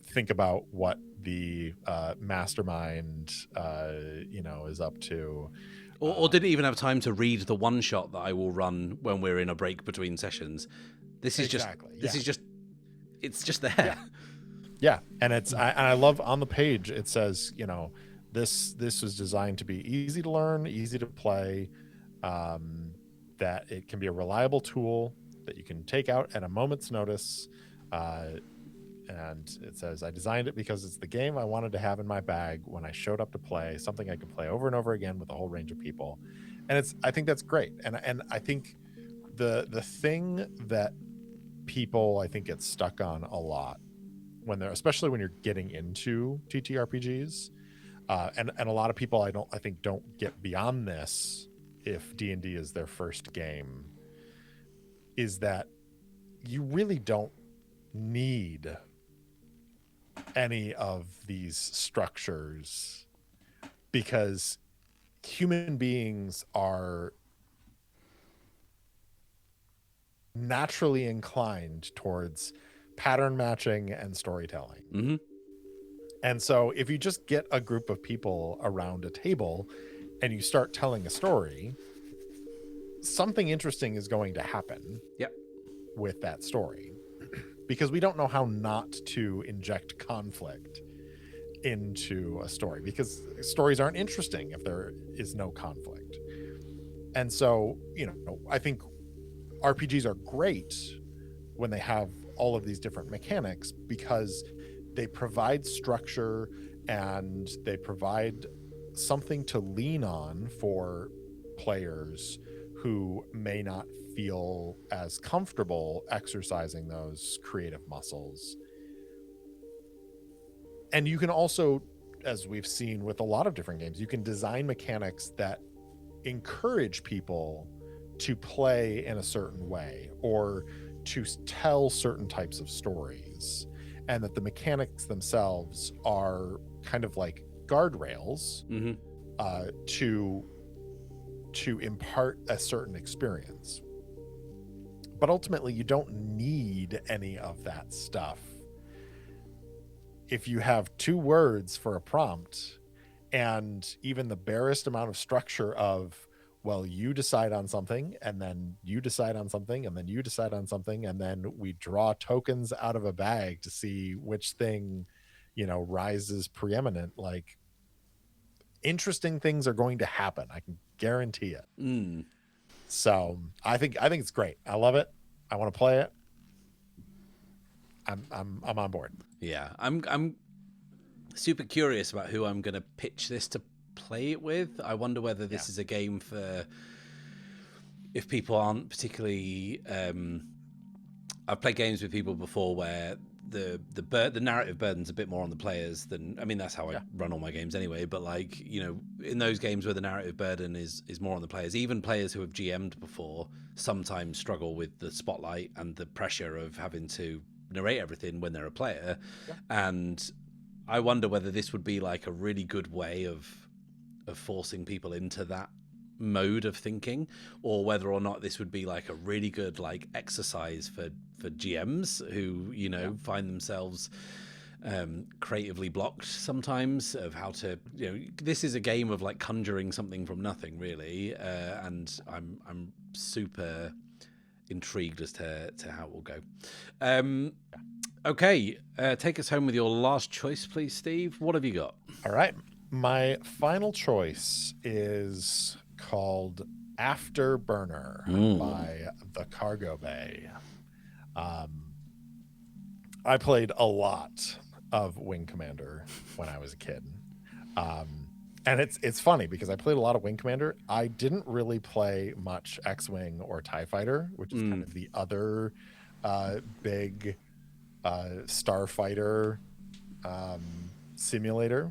think about what the mastermind is up to, or didn't even have time to read the one shot that I will run when we're in a break between sessions. This is it's just there. Yeah. And I love on the page, it says, this was designed to be easy to learn, easy to play, that it can be a reliable tool that you can take out at a moment's notice. And it says, I designed it because it's the game I wanted to have in my bag when I showed up to play, something I could play over and over again with a whole range of people. And I think that's great. And I think the thing that people, I think, get stuck on a lot especially when you're getting into TTRPGs, And a lot of people I think don't get beyond this if D&D is their first game, is that you really don't need any of these structures, because human beings are naturally inclined towards pattern matching and storytelling. Mm-hmm. And so if you just get a group of people around a table and you start telling a story, something interesting is going to happen Yep. with that story, because we don't know how not to inject conflict into a story, because stories aren't interesting if there is no conflict. And so, I think RPGs are great when they have all of these different mechanics, because they provide structure and they provide something to lean on for players who may not feel as comfortable exercising those creative muscles. And you can also, as we've seen with a lot of different games, you can design mechanics that encourage people to play in a certain way or to tell certain types of stories, and that the mechanics themselves are kind of like guardrails to impart a certain experience. But ultimately, you don't need any of that stuff. If you have 2 words for a prompt and even the barest amount of structure of, well, you decide on something, and then you decide on something, and then you decide on something, and then we draw tokens out of a bag to see which thing, rises preeminent, like, interesting things are going to happen. I can guarantee it. So I think it's great. I love it. I want to play it. I'm on board. Yeah, I'm super curious about who I'm going to pitch this to play it with. I wonder whether this is a game for, if people aren't particularly I've played games with people before where the narrative burden's a bit more on the players than, I mean, that's how I run all my games anyway, but like, in those games where the narrative burden is more on the players, even players who have GM'd before sometimes struggle with the spotlight and the pressure of having to narrate everything when they're a player. And I wonder whether this would be like a really good way of forcing people into that mode of thinking, or whether or not this would be like a really good like exercise for GMs who find themselves creatively blocked sometimes of how to, this is a game of like conjuring something from nothing really, and I'm super intrigued as to how it will go. Okay, take us home with your last choice, please, Steve. What have you got? All right. My final choice is called Afterburner by The Cargo Bay. I played a lot of Wing Commander when I was a kid. And it's funny because I played a lot of Wing Commander. I didn't really play much X-Wing or TIE Fighter, which is kind of the other big starfighter simulator.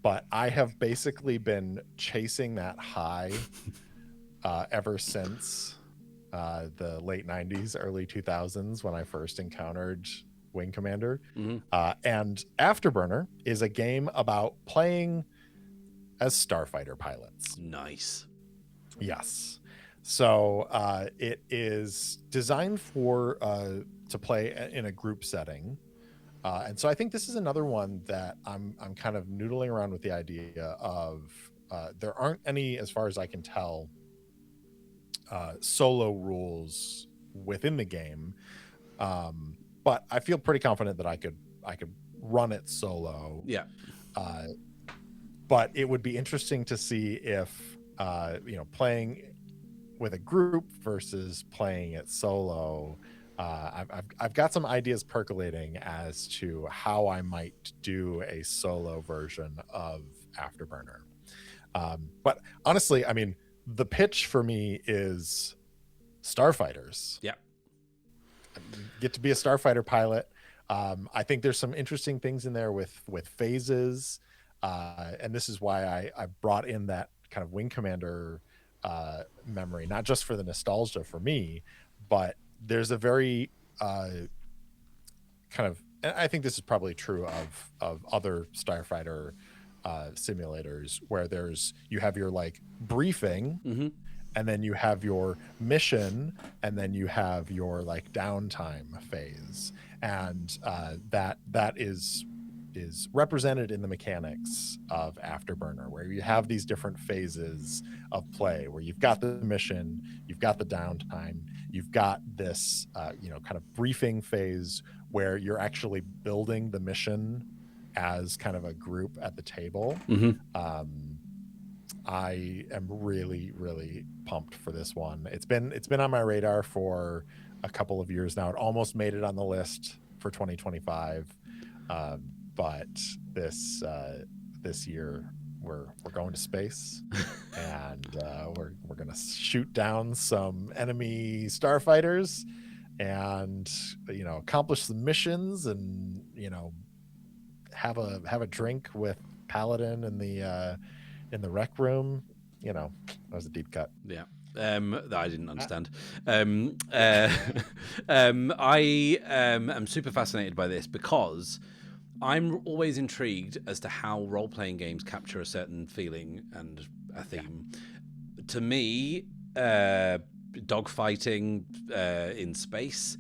But I have basically been chasing that high ever since the late 90s, early 2000s, when I first encountered Wing Commander. And Afterburner is a game about playing as starfighter pilots. Nice. Yes. So it is designed for to play in a group setting. And so I think this is another one that I'm kind of noodling around with the idea of there aren't any, as far as I can tell, solo rules within the game. But I feel pretty confident that I could run it solo. Yeah. But it would be interesting to see if playing with a group versus playing it solo. I've got some ideas percolating as to how I might do a solo version of Afterburner. But honestly, I mean, the pitch for me is starfighters. Yeah. Get to be a starfighter pilot. I think there's some interesting things in there with phases. And this is why I brought in that kind of Wing Commander memory, not just for the nostalgia for me, but there's a very kind of, and I think this is probably true of other starfighter simulators, where you have your like briefing, Mm-hmm. and then you have your mission, and then you have your like downtime phase, and that is represented in the mechanics of Afterburner, where you have these different phases of play, where you've got the mission, you've got the downtime, you've got this kind of briefing phase where you're actually building the mission as kind of a group at the table. Mm-hmm. I am really, really pumped for this one. It's been on my radar for a couple of years now. It almost made it on the list for 2025, but this year we're going to space, and we're gonna shoot down some enemy starfighters, and accomplish some missions, and have a drink with Paladin in the rec room. That was a deep cut. Yeah. That I didn't understand. I am super fascinated by this because I'm always intrigued as to how role-playing games capture a certain feeling and a theme. Yeah. To me, dogfighting in space,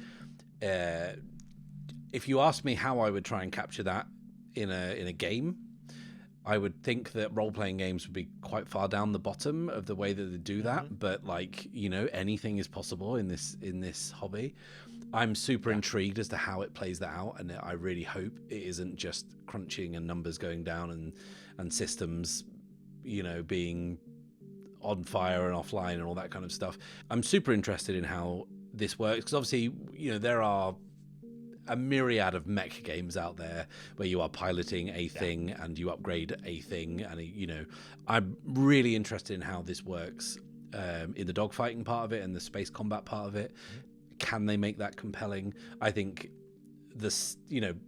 if you asked me how I would try and capture that in a game, I would think that role-playing games would be quite far down the bottom of the way that they do that. Mm-hmm. But anything is possible in this hobby. I'm super intrigued as to how it plays that out, and I really hope it isn't just crunching and numbers going down and systems, being on fire and offline and all that kind of stuff. I'm super interested in how this works, because obviously, there are a myriad of mech games out there where you are piloting a thing and you upgrade a thing, and I'm really interested in how this works in the dogfighting part of it and the space combat part of it. Can they make that compelling? I think this, when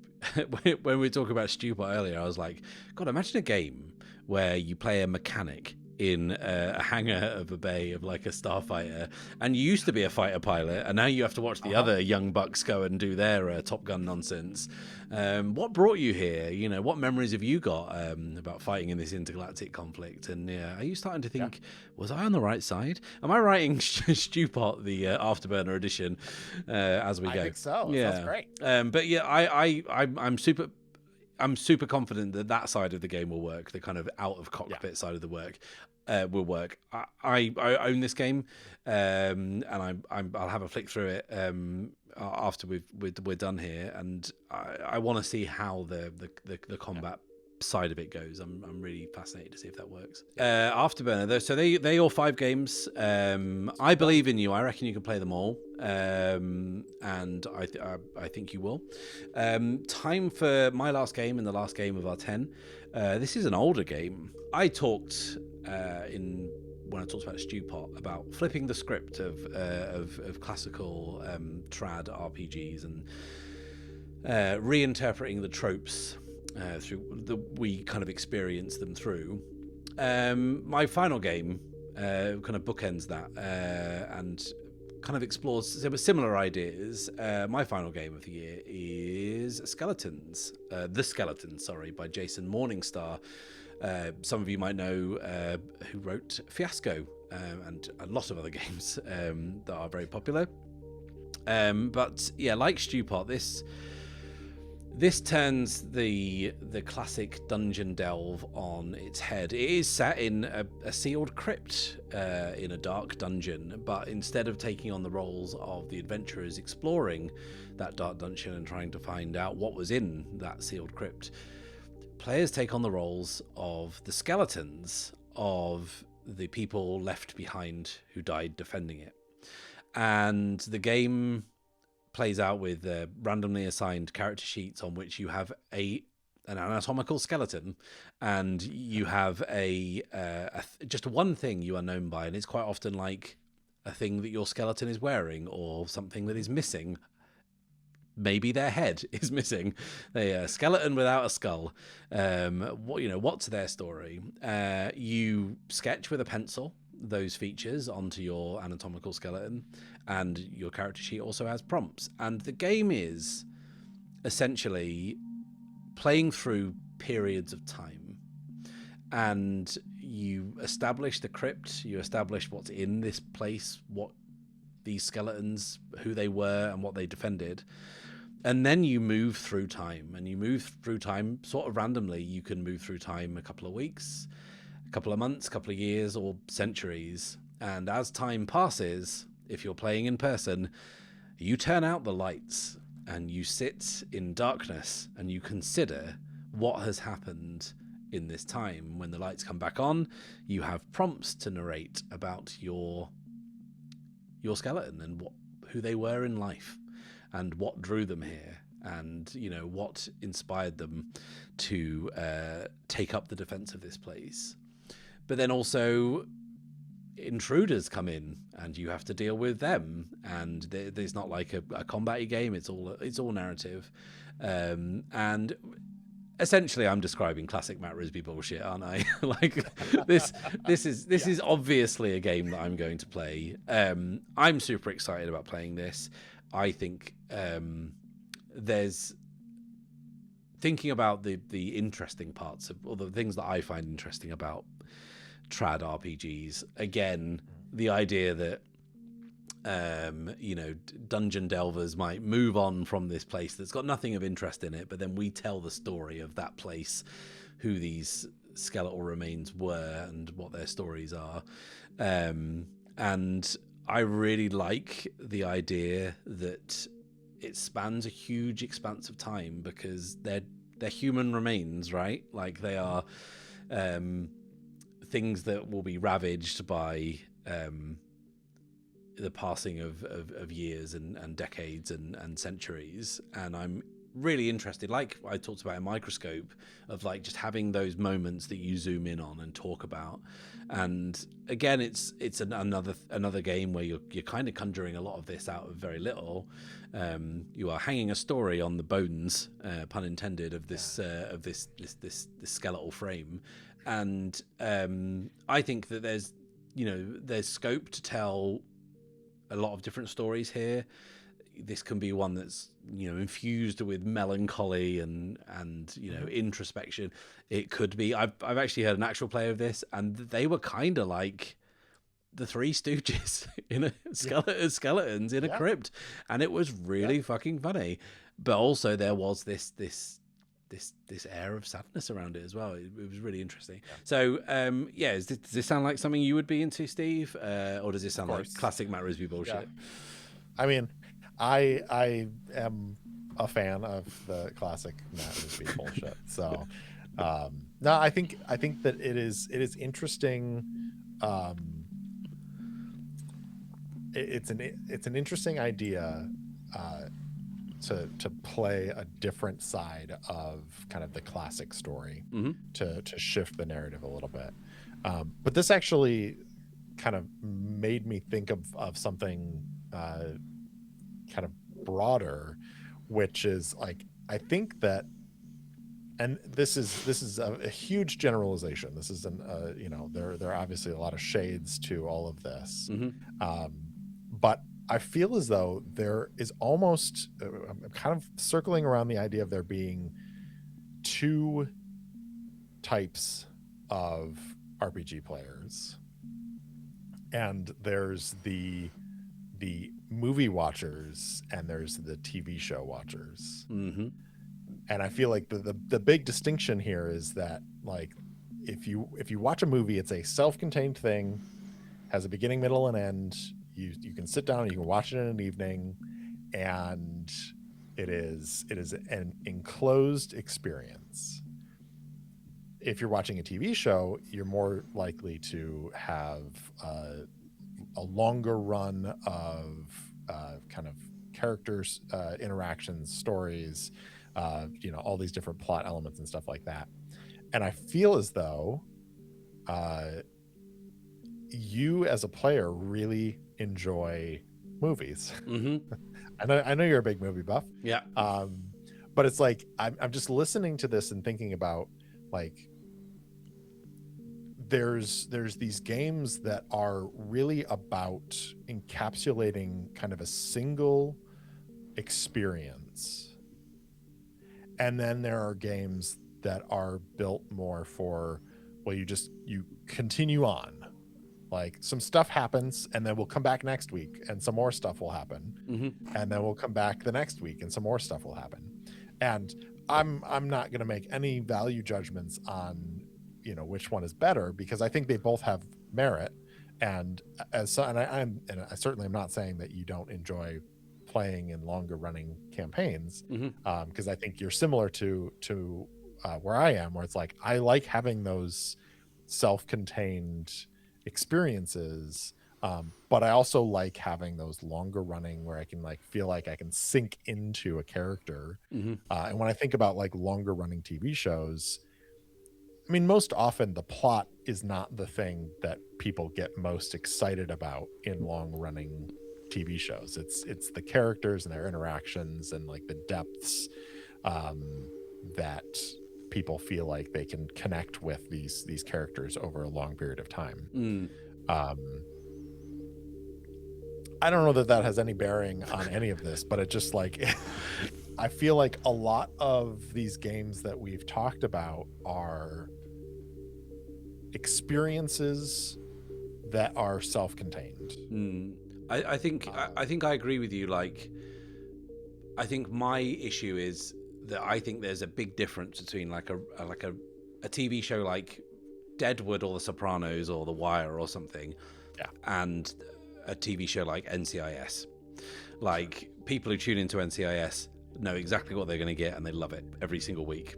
we were talking about Stewpot earlier, I was like, God, imagine a game where you play a mechanic in a hangar of a bay of like a starfighter, and you used to be a fighter pilot, and now you have to watch the other young bucks go and do their Top Gun nonsense. What brought you here? What memories have you got about fighting in this intergalactic conflict? And are you starting to think, was I on the right side? Am I writing Stewpot, the Afterburner edition, as we go? I think so. Yeah, that's great. But yeah, I'm super confident that side of the game will work. The kind of out of cockpit side of the work will work. I own this game, and I'll have a flick through it after we're done here, and I want to see how the combat side of it goes. I'm really fascinated to see if that works. Afterburner, so they all 5 games. I believe in you. I reckon you can play them all, and I think you will. Time for my last game and the last game of our 10. This is an older game. I talked when I talked about Stewpot about flipping the script of classical trad RPGs and reinterpreting the tropes we kind of experience them through. My final game kind of bookends that and kind of explores similar ideas. My final game of the year is Skeletons, The Skeletons, by Jason Morningstar. Some of you might know who wrote Fiasco and a lot of other games that are very popular. But yeah, like Stewpot, this turns the classic dungeon delve on its head. It is set in a sealed crypt in a dark dungeon, but instead of taking on the roles of the adventurers exploring that dark dungeon and trying to find out what was in that sealed crypt, players take on the roles of the skeletons of the people left behind who died defending it. And the game plays out with randomly assigned character sheets on which you have an anatomical skeleton, and you have just one thing you are known by, and it's quite often like a thing that your skeleton is wearing or something that is missing. maybe their head is missing, a skeleton without a skull. What's their story? You sketch with a pencil those features onto your anatomical skeleton, and your character sheet also has prompts. And the game is essentially playing through periods of time, and you establish the crypt, you establish what's in this place, what these skeletons, who they were and what they defended. And then you move through time, and you move through time sort of randomly. You can move through time a couple of weeks, a couple of months, a couple of years, or centuries. And as time passes, if you're playing in person, you turn out the lights and you sit in darkness and you consider what has happened in this time. When the lights come back on, you have prompts to narrate about your skeleton and who they were in life, and what drew them here, and what inspired them to take up the defense of this place. But then also intruders come in, and you have to deal with them. And there's not like a combat-y game. It's all narrative, and essentially I'm describing classic Matt Risby bullshit, aren't I? Like this is obviously a game that I'm going to play. I'm super excited about playing this. I think there's thinking about the interesting parts of, or the things that I find interesting about trad RPGs. Again, the idea that dungeon delvers might move on from this place that's got nothing of interest in it, but then we tell the story of that place, who these skeletal remains were and what their stories are. And I really like the idea that it spans a huge expanse of time, because they're human remains, right? Like they are things that will be ravaged by the passing of years and decades and centuries. And I'm really interested, like I talked about in Microscope, of like just having those moments that you zoom in on and talk about. And again, it's another game where you're kind of conjuring a lot of this out of very little. You are hanging a story on the bones, pun intended, of this skeletal frame. And I think that there's scope to tell a lot of different stories here. This can be one that's infused with melancholy and introspection. It could be. I've actually heard an actual play of this, and they were kind of like the Three Stooges in a skeletons in a crypt, and it was really fucking funny. But also there was this air of sadness around it as well. It was really interesting. So does this sound like something you would be into, Steve, or does this sound like classic Matt Risby bullshit? Yeah. I mean, I am a fan of the classic Matt Risby bullshit. So no, I think that it is interesting. It's an interesting idea to play a different side of kind of the classic story, to shift the narrative a little bit. But this actually kind of made me think of something kind of broader, which is like, I think that, and this is a huge generalization. This is there are obviously a lot of shades to all of this, but I feel as though there is almost, I'm kind of circling around the idea of there being two types of RPG players, and there's the movie watchers and there's the TV show watchers. And I feel like the big distinction here is that, like, if you watch a movie, it's a self-contained thing, has a beginning, middle, and end. You can sit down and you can watch it in an evening, and it is an enclosed experience. If you're watching a TV show, you're more likely to have a longer run of kind of characters, interactions, stories, all these different plot elements and stuff like that. And I feel as though you as a player really enjoy movies. I know you're a big movie buff. Yeah. But it's like I'm just listening to this and thinking about like there's these games that are really about encapsulating kind of a single experience, and then there are games that are built more for, well, you continue on, like some stuff happens and then we'll come back next week and some more stuff will happen, and then we'll come back the next week and some more stuff will happen. And I'm not going to make any value judgments on, you know, which one is better, because I think they both have merit. And I certainly am not saying that you don't enjoy playing in longer running campaigns, because I think you're similar to where I am, where it's like I like having those self-contained experiences, but I also like having those longer running where I can like feel like I can sink into a character. And when I think about like longer running TV shows, I mean, most often the plot is not the thing that people get most excited about in long running TV shows. It's the characters and their interactions and like the depths that people feel like they can connect with these characters over a long period of time. I don't know that has any bearing on any of this, but it just like I feel like a lot of these games that we've talked about are experiences that are self-contained. I think I agree with you. Like, I think my issue is that I think there's a big difference between like a TV show like Deadwood or The Sopranos or The Wire or something, and a TV show like NCIS. Like, people who tune into NCIS know exactly what they're going to get and they love it every single week.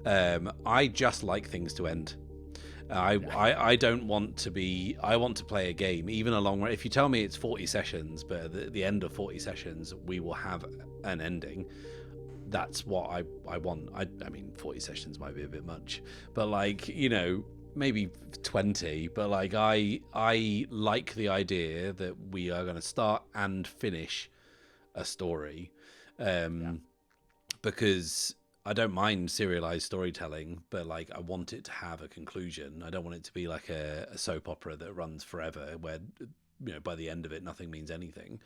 I just like things to end. I don't want to be. I want to play a game, even a long run. If you tell me it's 40 sessions, but at the end of 40 sessions we will have an ending, that's what I want. I mean, 40 sessions might be a bit much, but like, you know, maybe 20. But like, I like the idea that we are going to start and finish a story, because I don't mind serialized storytelling, but like I want it to have a conclusion. I don't want it to be like a soap opera that runs forever, where, you know, by the end of it nothing means anything.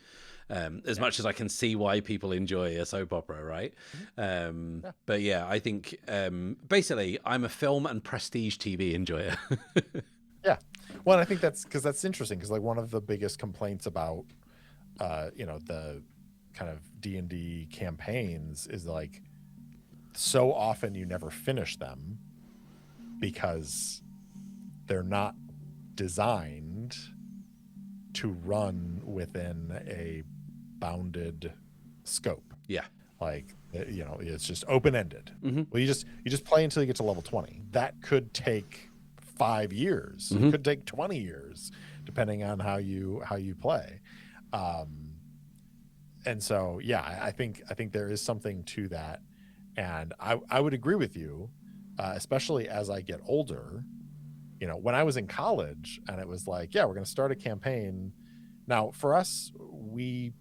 As much as I can see why people enjoy a soap opera, right? But yeah, I think basically I'm a film and prestige TV enjoyer. Well, I think that's interesting, because like one of the biggest complaints about you know, the kind of D&D campaigns is like, so often you never finish them because they're not designed to run within a bounded scope. Like, you know, it's just open-ended. Well, you just play until you get to level 20. That could take 5 years. It could take 20 years, depending on how you play. And so I think there is something to that. And I would agree with you, especially as I get older. You know, when I was in college and it was like, we're going to start a campaign. Now, for us, we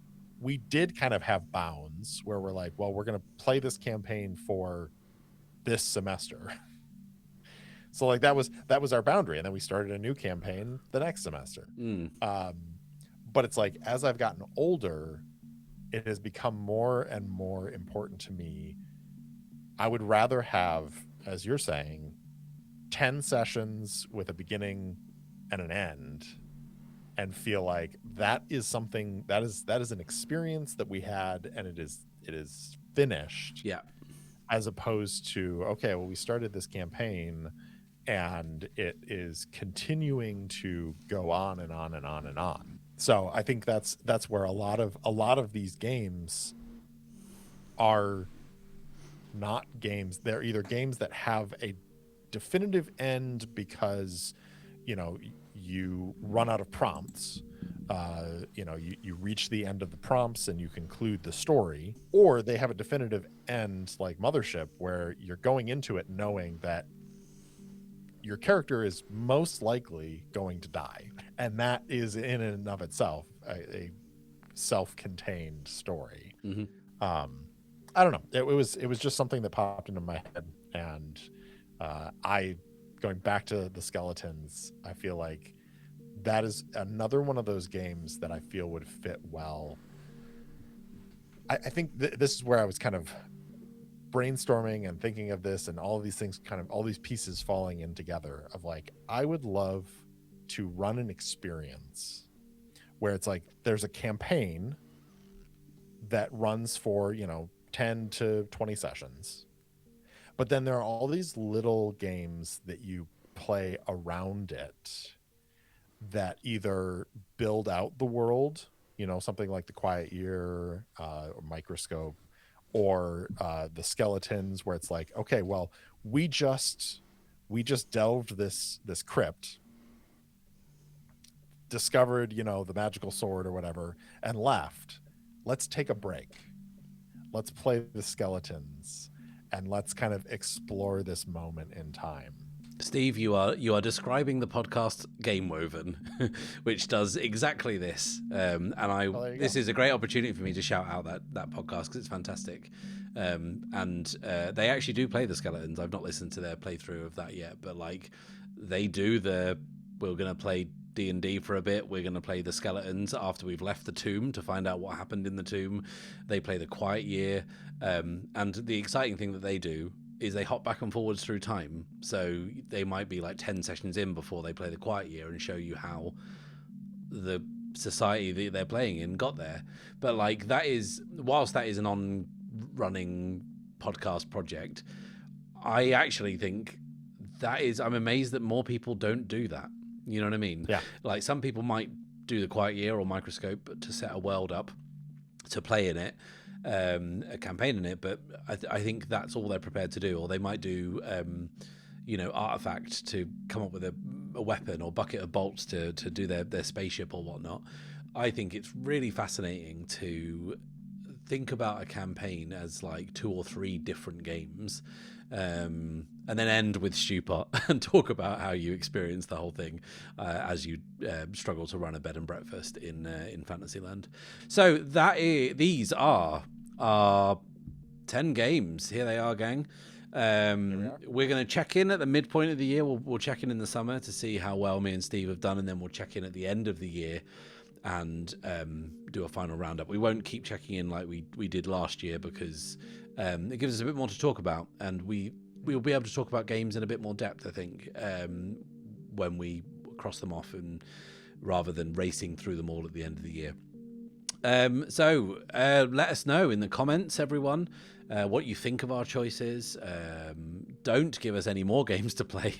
did kind of have bounds where we're like, well, we're going to play this campaign for this semester. So like that was our boundary. And then we started a new campaign the next semester. But it's like, as I've gotten older, it has become more and more important to me. I would rather have, as you're saying, 10 sessions with a beginning and an end, and feel like that is something that is an experience that we had and it is finished. As opposed to, okay, well, we started this campaign and it is continuing to go on and on and on and on. So I think that's where a lot of these games are not games. They're either games that have a definitive end because, you know, you run out of prompts, you know, you reach the end of the prompts and you conclude the story, or they have a definitive end like Mothership, where you're going into it knowing that your character is most likely going to die, and that is in and of itself a self-contained story. I don't know. It was just something that popped into my head, and going back to the skeletons, I feel like that is another one of those games that I feel would fit well. I think this is where I was kind of brainstorming and thinking of this, and all of these things, kind of all these pieces falling in together, of like, I would love to run an experience where it's like there's a campaign that runs for 10 to 20 sessions, but then there are all these little games that you play around it that either build out the world, something like the Quiet Year, or Microscope, or the Skeletons, where it's like, okay, well, we just delved this crypt, discovered the magical sword or whatever, and left. Let's take a break. Let's play the Skeletons, and let's kind of explore this moment in time. Steve, you are describing the podcast Game Woven, which does exactly this. This is a great opportunity for me to shout out that podcast, because it's fantastic. They actually do play the Skeletons. I've not listened to their playthrough of that yet, but like, they do we're going to play D&D for a bit. We're going to play the Skeletons after we've left the tomb to find out what happened in the tomb. They play the Quiet Year. And the exciting thing that they do is they hop back and forwards through time. So they might be like 10 sessions in before they play the Quiet Year and show you how the society that they're playing in got there. But like, whilst that is an on-running podcast project, I actually think I'm amazed that more people don't do that. You know what I mean? Yeah. Like, some people might do the Quiet Year or Microscope to set a world up to play in it, a campaign in it, but I think that's all they're prepared to do. Or they might do, Artifact to come up with a weapon, or Bucket of Bolts to do their spaceship or whatnot. I think it's really fascinating to think about a campaign as like 2 or 3 different games, and then end with Stewpot and talk about how you experience the whole thing as you struggle to run a bed and breakfast in Fantasyland. So these are our 10 games. Here they are, gang. We're going to check in at the midpoint of the year. We'll check in the summer to see how well me and Steve have done, and then we'll check in at the end of the year and do a final roundup. We won't keep checking in like we did last year, because it gives us a bit more to talk about, and we'll be able to talk about games in a bit more depth, I think, when we cross them off, and rather than racing through them all at the end of the year. So let us know in the comments, everyone, what you think of our choices. Don't give us any more games to play,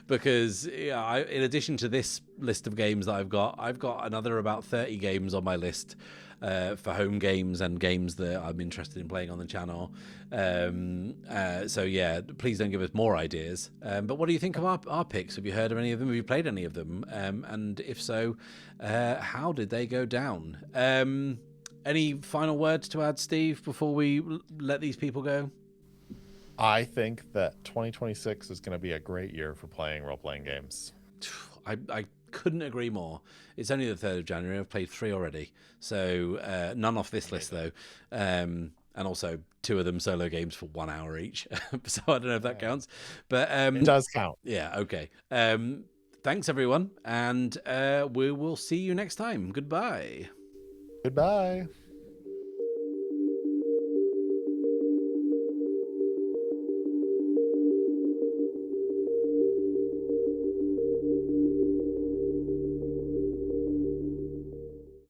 because in addition to this list of games that I've got another about 30 games on my list for home games and games that I'm interested in playing on the channel. So yeah, please don't give us more ideas. But what do you think of our picks? Have you heard of any of them? Have you played any of them? And if so, how did they go down? Any final words to add, Steve, before we let these people go? I think that 2026 is going to be a great year for playing role-playing games. I couldn't agree more. It's only the 3rd of January. I've played 3 already. So none off this list, though. And also 2 of them solo games for 1 hour each. So I don't know if that counts. But it does count. Yeah, okay. Thanks, everyone. And we will see you next time. Goodbye. Goodbye.